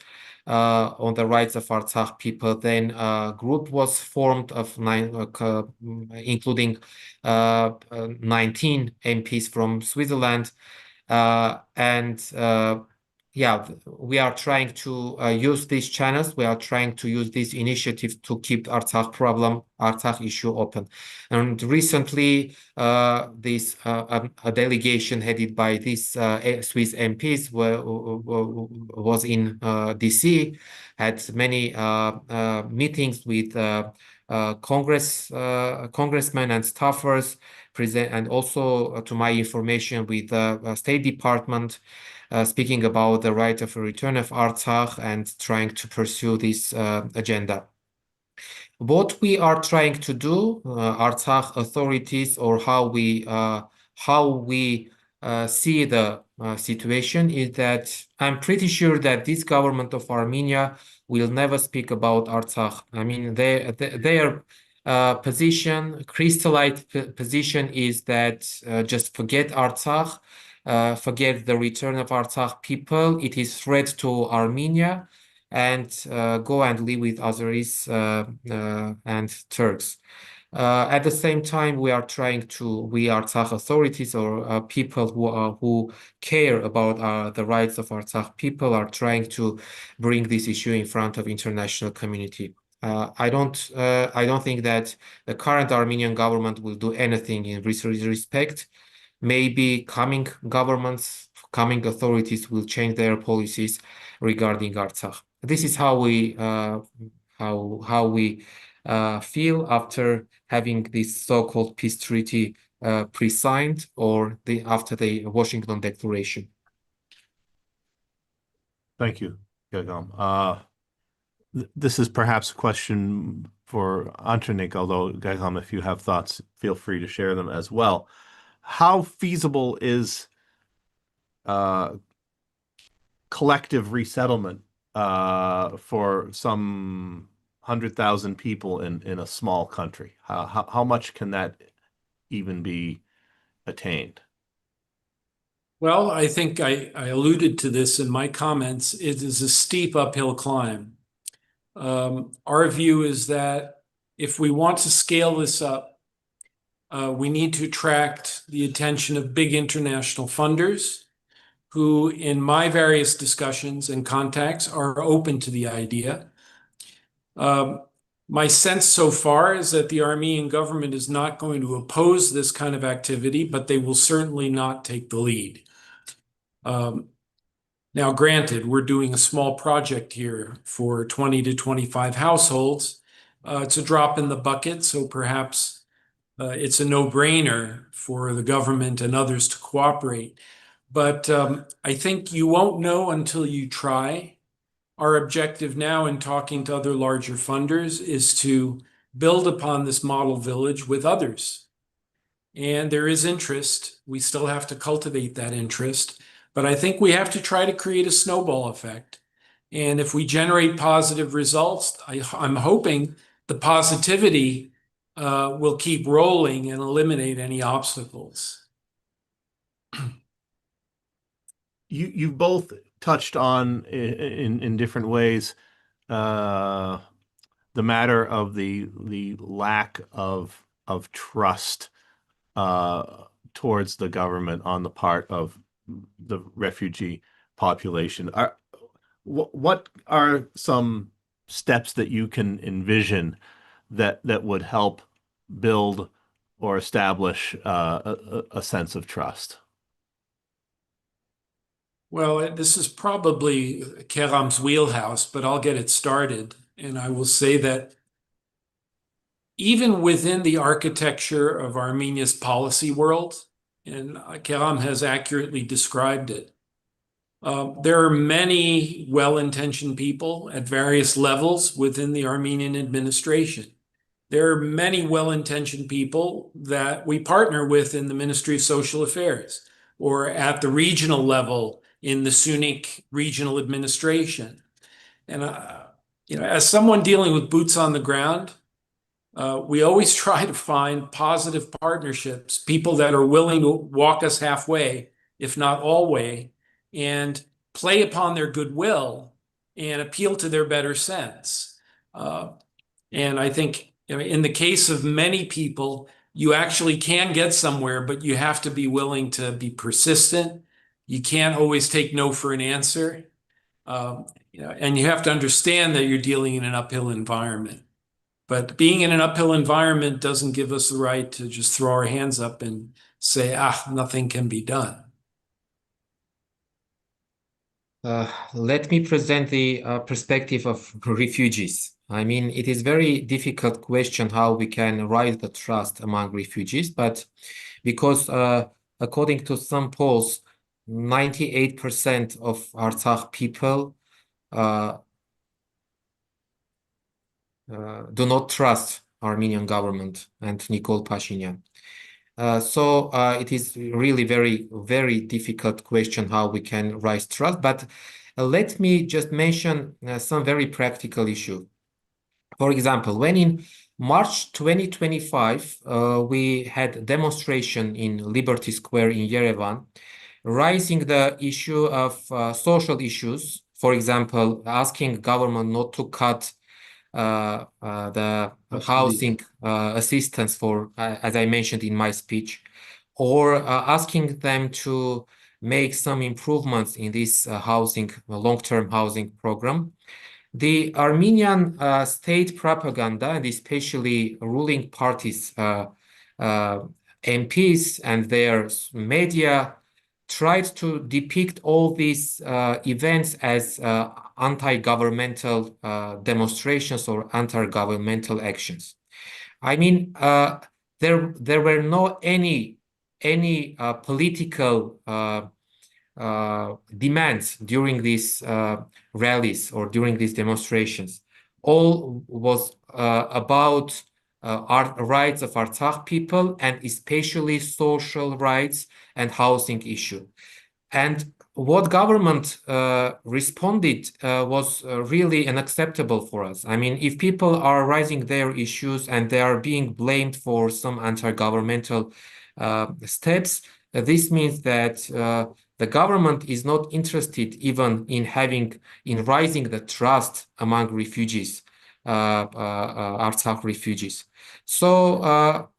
on the rights of Artsakh people. Then a group was formed of including 19 MPs from Switzerland, and yeah, we are trying to use these channels. We are trying to use these initiatives to keep Artsakh issue open. And recently, a delegation headed by these Swiss MPs was in DC, had many meetings with congressmen and staffers, and also, to my information, with State Department, speaking about the right of a return of Artsakh and trying to pursue this agenda. What we are trying to do, Artsakh authorities, or how we see the situation, is that I'm pretty sure that this government of Armenia will never speak about Artsakh. I mean, their crystallized position is that just forget Artsakh, forget the return of Artsakh people. It is threat to Armenia, and go and live with Azeris and Turks. At the same time, we Artsakh authorities, or people who care about the rights of Artsakh people, are trying to bring this issue in front of international community. I don't think that the current Armenian government will do anything in this respect. Maybe coming governments, coming authorities will change their policies regarding Artsakh. This is how we feel after having this so-called peace treaty pre-signed, or after the Washington Declaration. Thank you, Gegham. This is perhaps a question for Antranig, although Gegham, if you have thoughts, feel free to share them as well. How feasible is collective resettlement for some 100,000 people in a small country? How much can that even be attained? Well, I think I alluded to this in my comments. It is a steep uphill climb. Our view is that if we want to scale this up, we need to attract the attention of big international funders who, in my various discussions and contacts, are open to the idea. My sense so far is that the Armenian government is not going to oppose this kind of activity, but they will certainly not take the lead. Now, granted, we're doing a small project here for 20 to 25 households. It's a drop in the bucket, so perhaps it's a no-brainer for the government and others to cooperate. But I think you won't know until you try. Our objective now in talking to other larger funders is to build upon this model village with others. And there is interest. We still have to cultivate that interest. But I think we have to try to create a snowball effect. And if we generate positive results, I'm hoping the positivity will keep rolling and eliminate any obstacles. You've both touched on in different ways the matter of the lack of trust towards the government on the part of the refugee population. What are some steps that you can envision that would help build or establish a sense of trust? Well, this is probably Kegham's wheelhouse, but I'll get it started. And I will say that even within the architecture of Armenia's policy world, and Gegham has accurately described it, there are many well-intentioned people at various levels within the Armenian administration. There are many well-intentioned people that we partner with in the Ministry of Social Affairs. or at the regional level in the Sunni regional administration. And as someone dealing with boots on the ground, we always try to find positive partnerships, people that are willing to walk us halfway, if not all way, and play upon their goodwill and appeal to their better sense. And I think in the case of many people, you actually can get somewhere, but you have to be willing to be persistent. You can't always take no for an answer. And you have to understand that you're dealing in an uphill environment. But being in an uphill environment doesn't give us the right to just throw our hands up and say, nothing can be done. Let me present the perspective of refugees. I mean, it is very difficult question how we can rise the trust among refugees, but because according to some polls, 98% of Artsakh people do not trust Armenian government and Nikol Pashinyan. So it is really very, very difficult question how we can raise trust. But let me just mention some very practical issue. For example, when in March 2025, we had demonstration in Liberty Square in Yerevan, raising the issue of social issues. For example, asking government not to cut the housing assistance for, as I mentioned in my speech, or asking them to make some improvements in this long-term housing program. The Armenian state propaganda, and especially ruling parties, MPs and their media, tried to depict all these events as anti-governmental demonstrations or anti-governmental actions. I mean, there were no any political demands during these rallies or during these demonstrations. All was about rights of Artsakh people, and especially social rights and housing issue. And what government responded was really unacceptable for us. I mean, if people are raising their issues and they are being blamed for some anti-governmental steps, this means that the government is not interested even in raising the trust among refugees, Artsakh refugees. So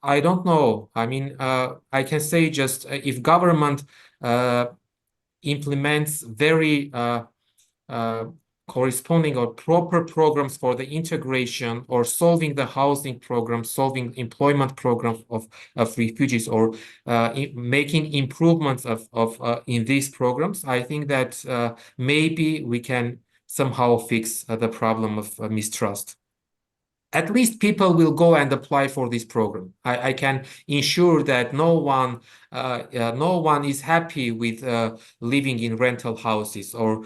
I don't know. I mean, I can say just if government implements very corresponding or proper programs for the integration or solving the housing program, solving employment programs of refugees, or making improvements in these programs, I think that maybe we can somehow fix the problem of mistrust. At least people will go and apply for this program. I can ensure that no one is happy with living in rental houses or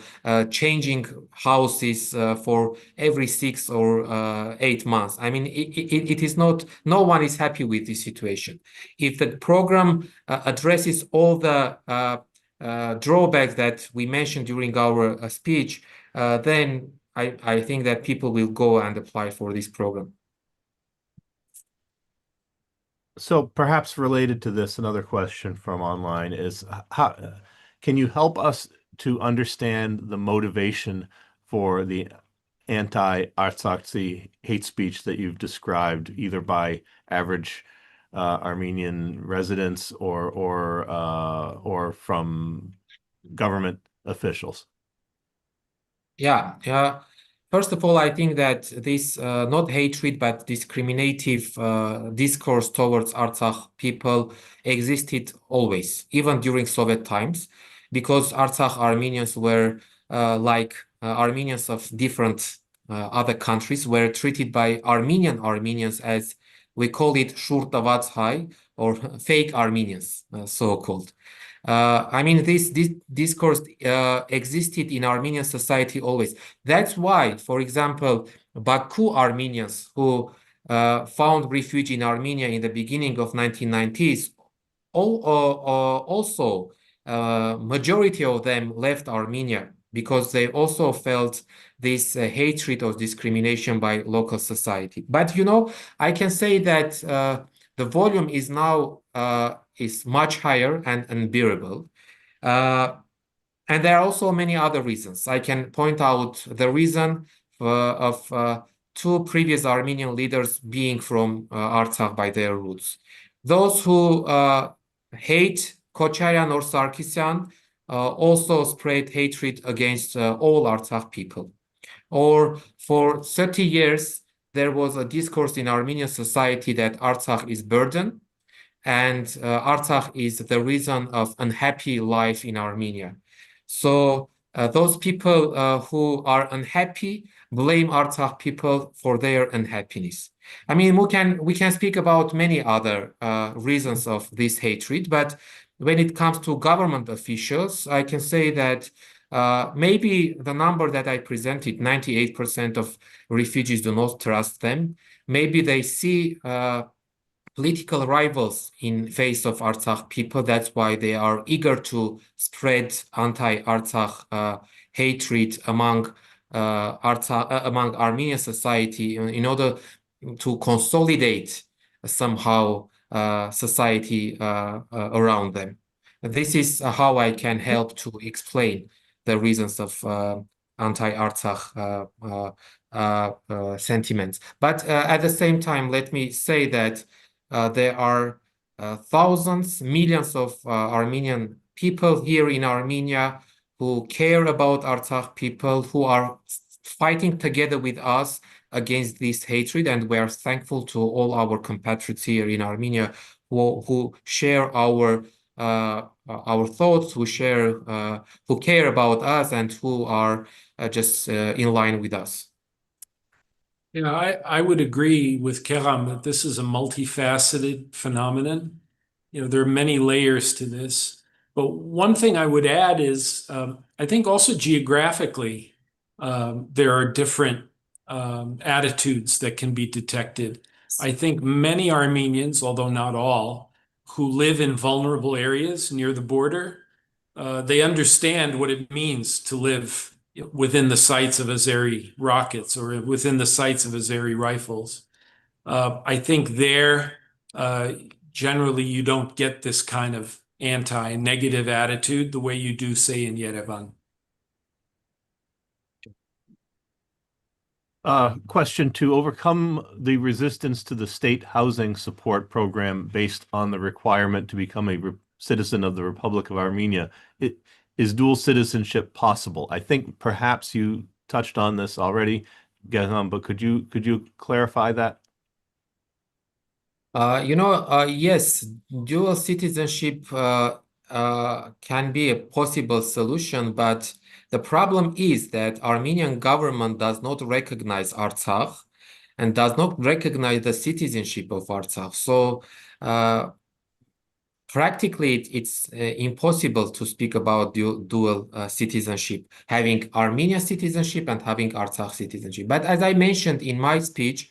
changing houses for every 6 or 8 months. I mean, it is not. No one is happy with this situation. If the program addresses all the drawbacks that we mentioned during our speech, then I think that people will go and apply for this program. So perhaps related to this, another question from online is how can you help us to understand the motivation for the anti-Artsakh hate speech that you've described, either by average Armenian residents or from government officials? Yeah. First of all, I think that this not hatred but discriminative discourse towards Artsakh people existed always, even during Soviet times, because Artsakh Armenians were like Armenians of different other countries, were treated by Armenians as, we call it Shurtavats Hai, or fake Armenians, so-called. I mean, this discourse existed in Armenian society always. That's why, for example, Baku Armenians who found refuge in Armenia in the beginning of 1990s also majority of them left Armenia because they also felt this hatred or discrimination by local society. But I can say that the volume is now is much higher and unbearable. And there are also many other reasons. I can point out the reason of two previous Armenian leaders being from Artsakh by their roots. Those who hate Kocharian or Sarkisian also spread hatred against all Artsakh people. Or for 30 years, there was a discourse in Armenian society that Artsakh is burden, and Artsakh is the reason of unhappy life in Armenia. So those people who are unhappy blame Artsakh people for their unhappiness. I mean, we can speak about many other reasons of this hatred, but when it comes to government officials, I can say that maybe the number that I presented, 98% of refugees do not trust them. Maybe they see political rivals in face of Artsakh people. That's why they are eager to spread anti-Artsakh hatred among among Armenian society in order to consolidate somehow society around them. This is how I can help to explain the reasons of anti-Artsakh sentiments. But at the same time, let me say that there are thousands, millions of Armenian people here in Armenia who care about Artsakh people, who are fighting together with us against this hatred, and we are thankful to all our compatriots here in Armenia who share our thoughts, who care about us, and who are just in line with us. Yeah, I would agree with Gegham that this is a multifaceted phenomenon. There are many layers to this. But one thing I would add is I think also geographically there are different attitudes that can be detected. I think many Armenians, although not all, who live in vulnerable areas near the border, they understand what it means to live within the sights of Azeri rockets or within the sights of Azeri rifles. I think there, generally, you don't get this kind of anti-negative attitude the way you do, say, in Yerevan. Question: to overcome the resistance to the state housing support program based on the requirement to become a citizen of the Republic of Armenia, is dual citizenship possible? I think perhaps you touched on this already, Gegham, but could you clarify that? Yes, dual citizenship can be a possible solution, but the problem is that Armenian government does not recognize Artsakh and does not recognize the citizenship of Artsakh. So practically, it's impossible to speak about dual citizenship, having Armenian citizenship and having Artsakh citizenship. But as I mentioned in my speech,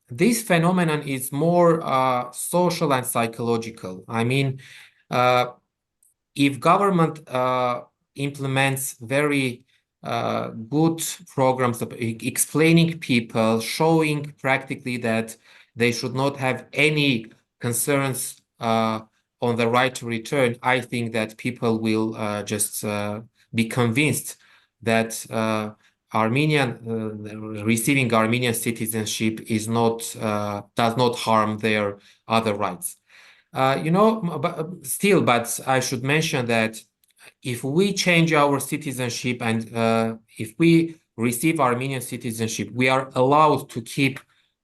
this phenomenon is more social and psychological. I mean, if government implements very good programs of explaining people, showing practically that they should not have any concerns on the right to return, I think that people will just be convinced that receiving Armenian citizenship is not does not harm their other rights. But I should mention that if we change our citizenship and if we receive Armenian citizenship, we are allowed to keep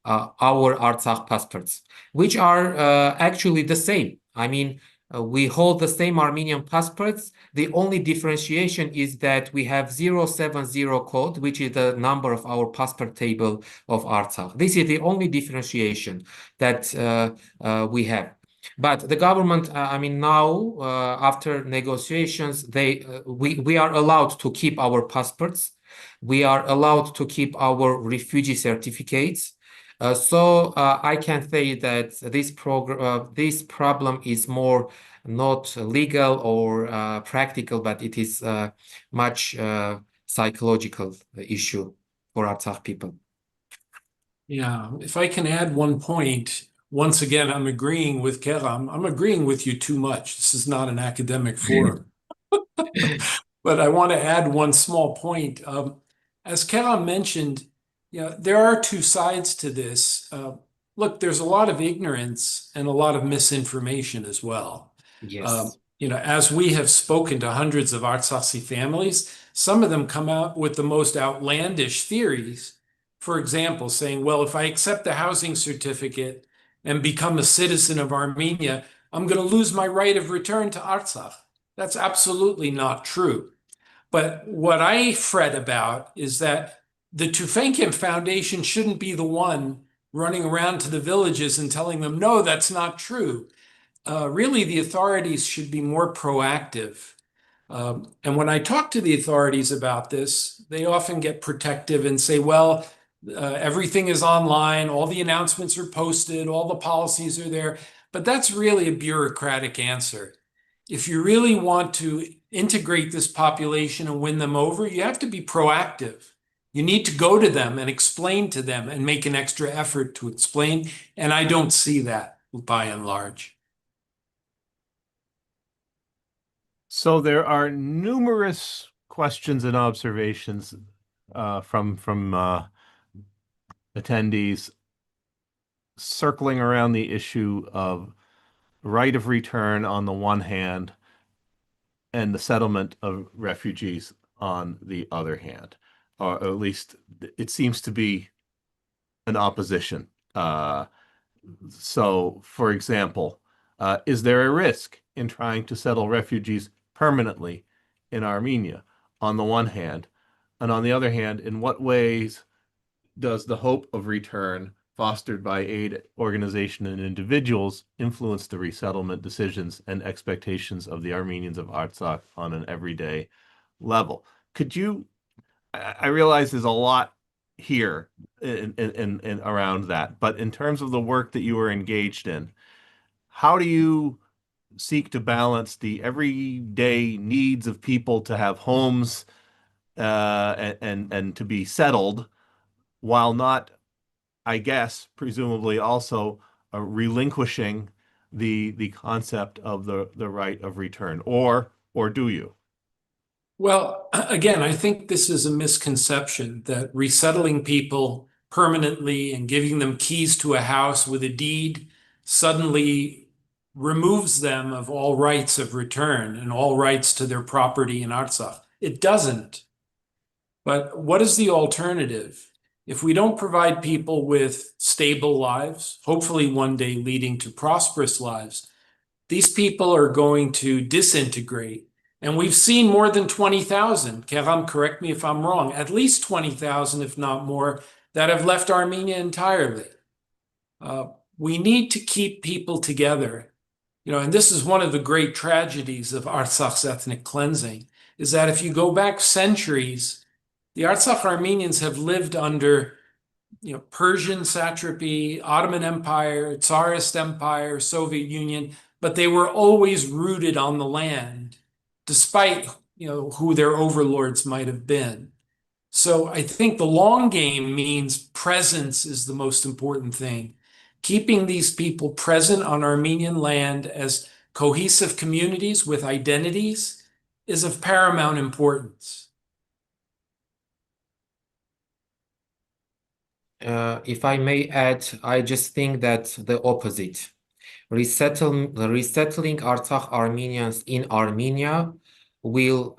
our Artsakh passports, which are actually the same. I mean, we hold the same Armenian passports. The only differentiation is that we have 070 code, which is the number of our passport table of Artsakh. This is the only differentiation that we have. But the government, I mean, now after negotiations, we are allowed to keep our passports. We are allowed to keep our refugee certificates. I can say that this problem is more not legal or practical, but it is much psychological issue for Artsakh people. Yeah, if I can add one point, once again, I'm agreeing with Gegham. I'm agreeing with you too much. This is not an academic forum. But I want to add one small point. As Kevin mentioned, there are two sides to this. Look, there's a lot of ignorance and a lot of misinformation as well. Yes. As we have spoken to hundreds of Artsakhi families, some of them come out with the most outlandish theories. For example, saying, well, if I accept the housing certificate and become a citizen of Armenia, I'm going to lose my right of return to Artsakh. That's absolutely not true. But what I fret about is that the Tufenkim Foundation shouldn't be the one running around to the villages and telling them, no, that's not true. Really, the authorities should be more proactive. And when I talk to the authorities about this, they often get protective and say, well, everything is online, all the announcements are posted, all the policies are there. But that's really a bureaucratic answer. If you really want to integrate this population and win them over, you have to be proactive. You need to go to them and explain to them and make an extra effort to explain. And I don't see that by and large. So there are numerous questions and observations from attendees circling around the issue of right of return on the one hand and the settlement of refugees on the other hand, or at least it seems to be an opposition. So, for example, is there a risk in trying to settle refugees permanently in Armenia on the one hand? And on the other hand, in what ways does the hope of return fostered by aid organization and individuals influence the resettlement decisions and expectations of the Armenians of Artsakh on an everyday level? Could you, I realize there's a lot here in around that, but in terms of the work that you are engaged in, how do you seek to balance the everyday needs of people to have homes and to be settled while not, I guess, presumably also relinquishing the concept of the right of return, or do you? Well, again, I think this is a misconception that resettling people permanently and giving them keys to a house with a deed suddenly removes them of all rights of return and all rights to their property in Artsakh. It doesn't. But what is the alternative? If we don't provide people with stable lives, hopefully one day leading to prosperous lives, these people are going to disintegrate. And we've seen more than 20,000, Gegham, correct me if I'm wrong, at least 20,000, if not more, that have left Armenia entirely. We need to keep people together. And this is one of the great tragedies of Artsakh's ethnic cleansing, is that if you go back centuries, the Artsakh Armenians have lived under Persian satrapy, Ottoman Empire, Tsarist Empire, Soviet Union, but they were always rooted on the land, despite who their overlords might have been. So I think the long game means presence is the most important thing. Keeping these people present on Armenian land as cohesive communities with identities is of paramount importance. If I may add, I just think that the opposite. Resettling Artsakh Armenians in Armenia will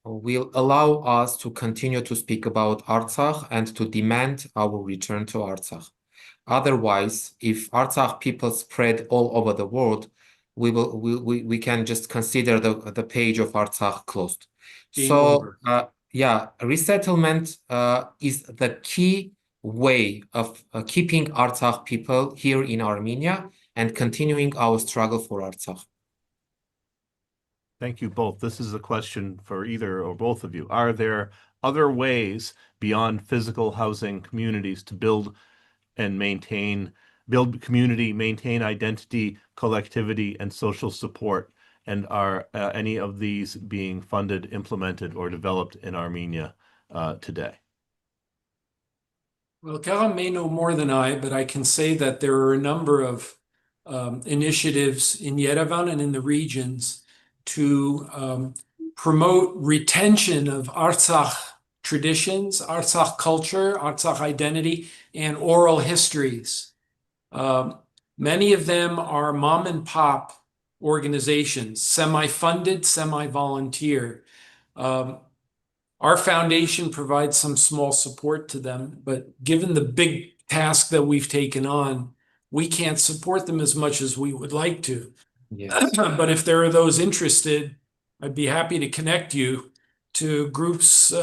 allow us to continue to speak about Artsakh and to demand our return to Artsakh. Otherwise, if Artsakh people spread all over the world, we can just consider the page of Artsakh closed. Game over. Yeah, resettlement is the key way of keeping Artsakh people here in Armenia and continuing our struggle for Artsakh. Thank you both. This is a question for either or both of you. Are there other ways beyond physical housing communities to build and build community, maintain identity, collectivity, and social support? And are any of these being funded, implemented, or developed in Armenia today? Well, Gegham may know more than I, but I can say that there are a number of initiatives in Yerevan and in the regions to promote retention of Artsakh traditions, Artsakh culture, Artsakh identity, and oral histories. Many of them are mom and pop organizations, semi-funded, semi-volunteer. Our foundation provides some small support to them, but given the big task that we've taken on, we can't support them as much as we would like to. Yes. But if there are those interested, I'd be happy to connect you to groups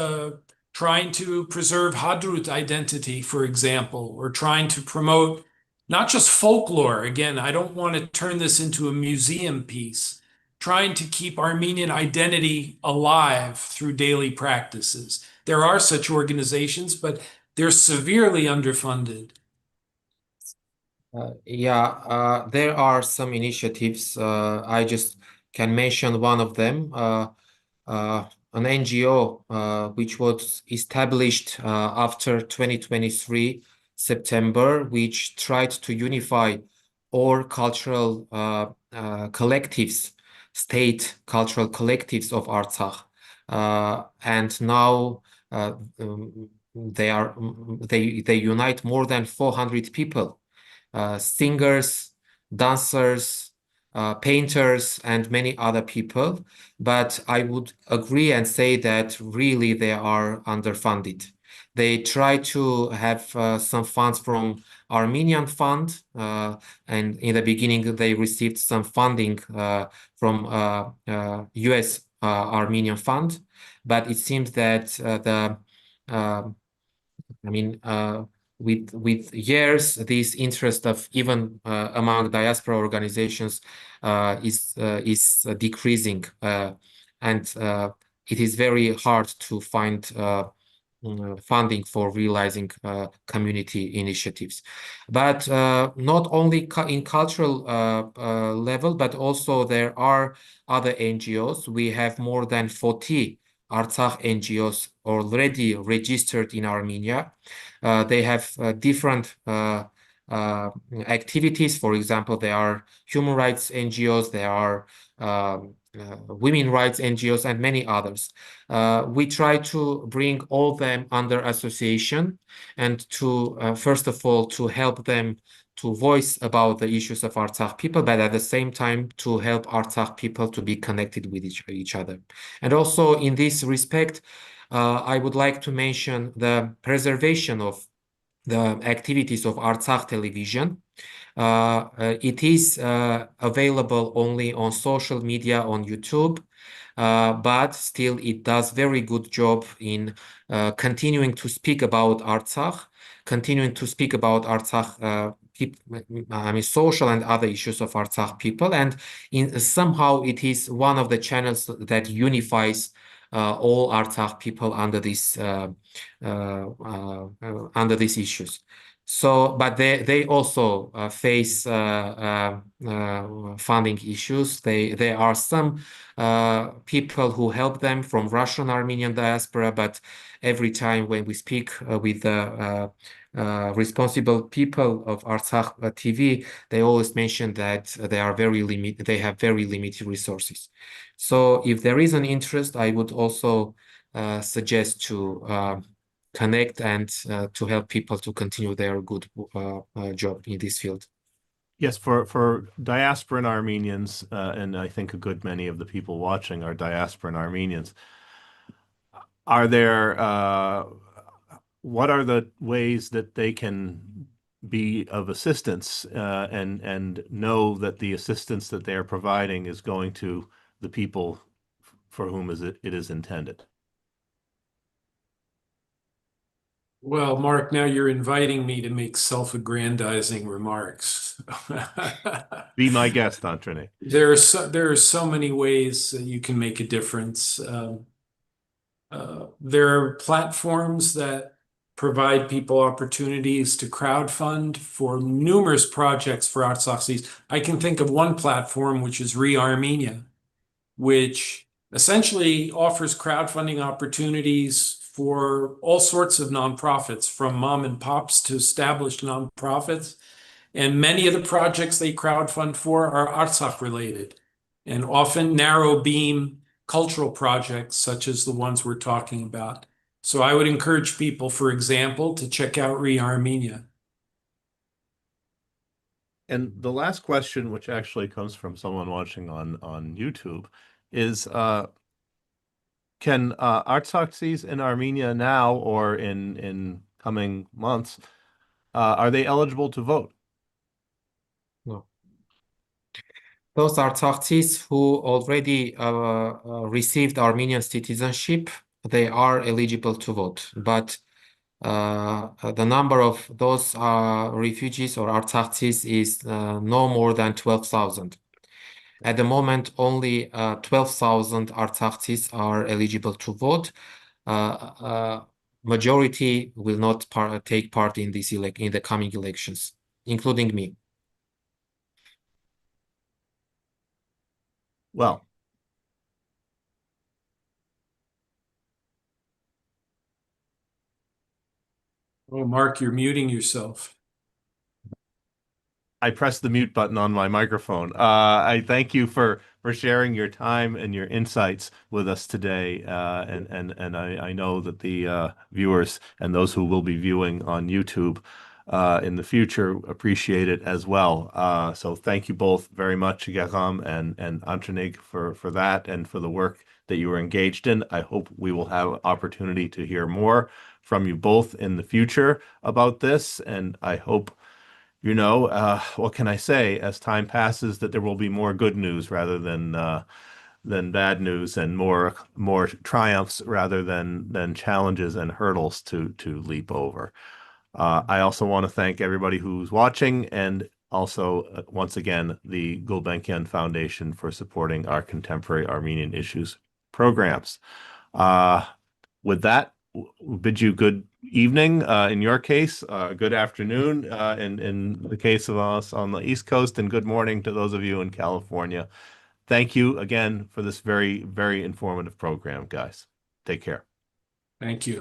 trying to preserve Hadrut identity, for example, or trying to promote not just folklore. Again, I don't want to turn this into a museum piece, trying to keep Armenian identity alive through daily practices. There are such organizations, but they're severely underfunded. There are some initiatives. I just can mention one of them. An NGO which was established after 2023 September, which tried to unify all cultural collectives, state cultural collectives of Artsakh, and now they unite more than 400 people. Singers, dancers, painters, and many other people. But I would agree and say that really they are underfunded. They try to have some funds from Armenian fund, and in the beginning they received some funding from US Armenian fund, but it seems that with years, this interest of even among diaspora organizations is decreasing, and it is very hard to find funding for realizing community initiatives. But not only in cultural level, but also there are other NGOs. We have more than 40 Artsakh NGOs already registered in Armenia. They have different activities. For example, there are human rights NGOs, there are women rights NGOs, and many others. We try to bring all them under association and to, first of all, to help them to voice about the issues of Artsakh people, but at the same time to help Artsakh people to be connected with each other. And also in this respect, I would like to mention the preservation of the activities of Artsakh television. It is available only on social media, on YouTube, but still it does very good job in continuing to speak about Artsakh, continuing to speak about Artsakh social and other issues of Artsakh people, and somehow it is one of the channels that unifies all Artsakh people under these issues. So, but they also face funding issues. There are some people who help them from Russian Armenian diaspora, but every time when we speak with the responsible people of Artsakh TV, they always mention that they have very limited resources. So if there is an interest, I would also suggest to connect and to help people to continue their good job in this field. Yes, for diasporan Armenians, and I think a good many of the people watching are diasporan Armenians. Are there what are the ways that they can be of assistance and know that the assistance that they are providing is going to the people for whom it is intended? Well, Mark, now you're inviting me to make self-aggrandizing remarks. Be my guest, Antranig. There are so many ways that you can make a difference. There are platforms that provide people opportunities to crowdfund for numerous projects for Artsakh. I can think of one platform, which is Armenia, which essentially offers crowdfunding opportunities for all sorts of nonprofits, from mom and pops to established nonprofits. And many of the projects they crowdfund for are Artsakh related, and often narrow beam cultural projects, such as the ones we're talking about. So I would encourage people, for example, to check out Armenia. And the last question, which actually comes from someone watching on YouTube, is can Artsakhs in Armenia now or in coming months, are they eligible to vote? No. Those Artsakh who already received Armenian citizenship, they are eligible to vote. But the number of those refugees or Artsakh is no more than 12,000. At the moment, only 12,000 Artsakh are eligible to vote. Majority will not take part in in the coming elections, including me. Well, Oh, Mark, you're muting yourself. I pressed the mute button on my microphone. I thank you for sharing your time and your insights with us today. And I know that the viewers and those who will be viewing on YouTube in the future appreciate it as well. So thank you both very much, Gegham and Antranig, for that and for the work that you were engaged in. I hope we will have opportunity to hear more from you both in the future about this. And I hope, what can I say? As time passes, that there will be more good news rather than bad news, and more triumphs rather than challenges and hurdles to leap over. I also want to thank everybody who's watching, and also once again the Gulbenkian Foundation for supporting our contemporary Armenian issues programs. With that, bid you good evening in your case, good afternoon in the case of us on the East Coast, and good morning to those of you in California. Thank you again for this very, very informative program, guys. Take care. Thank you.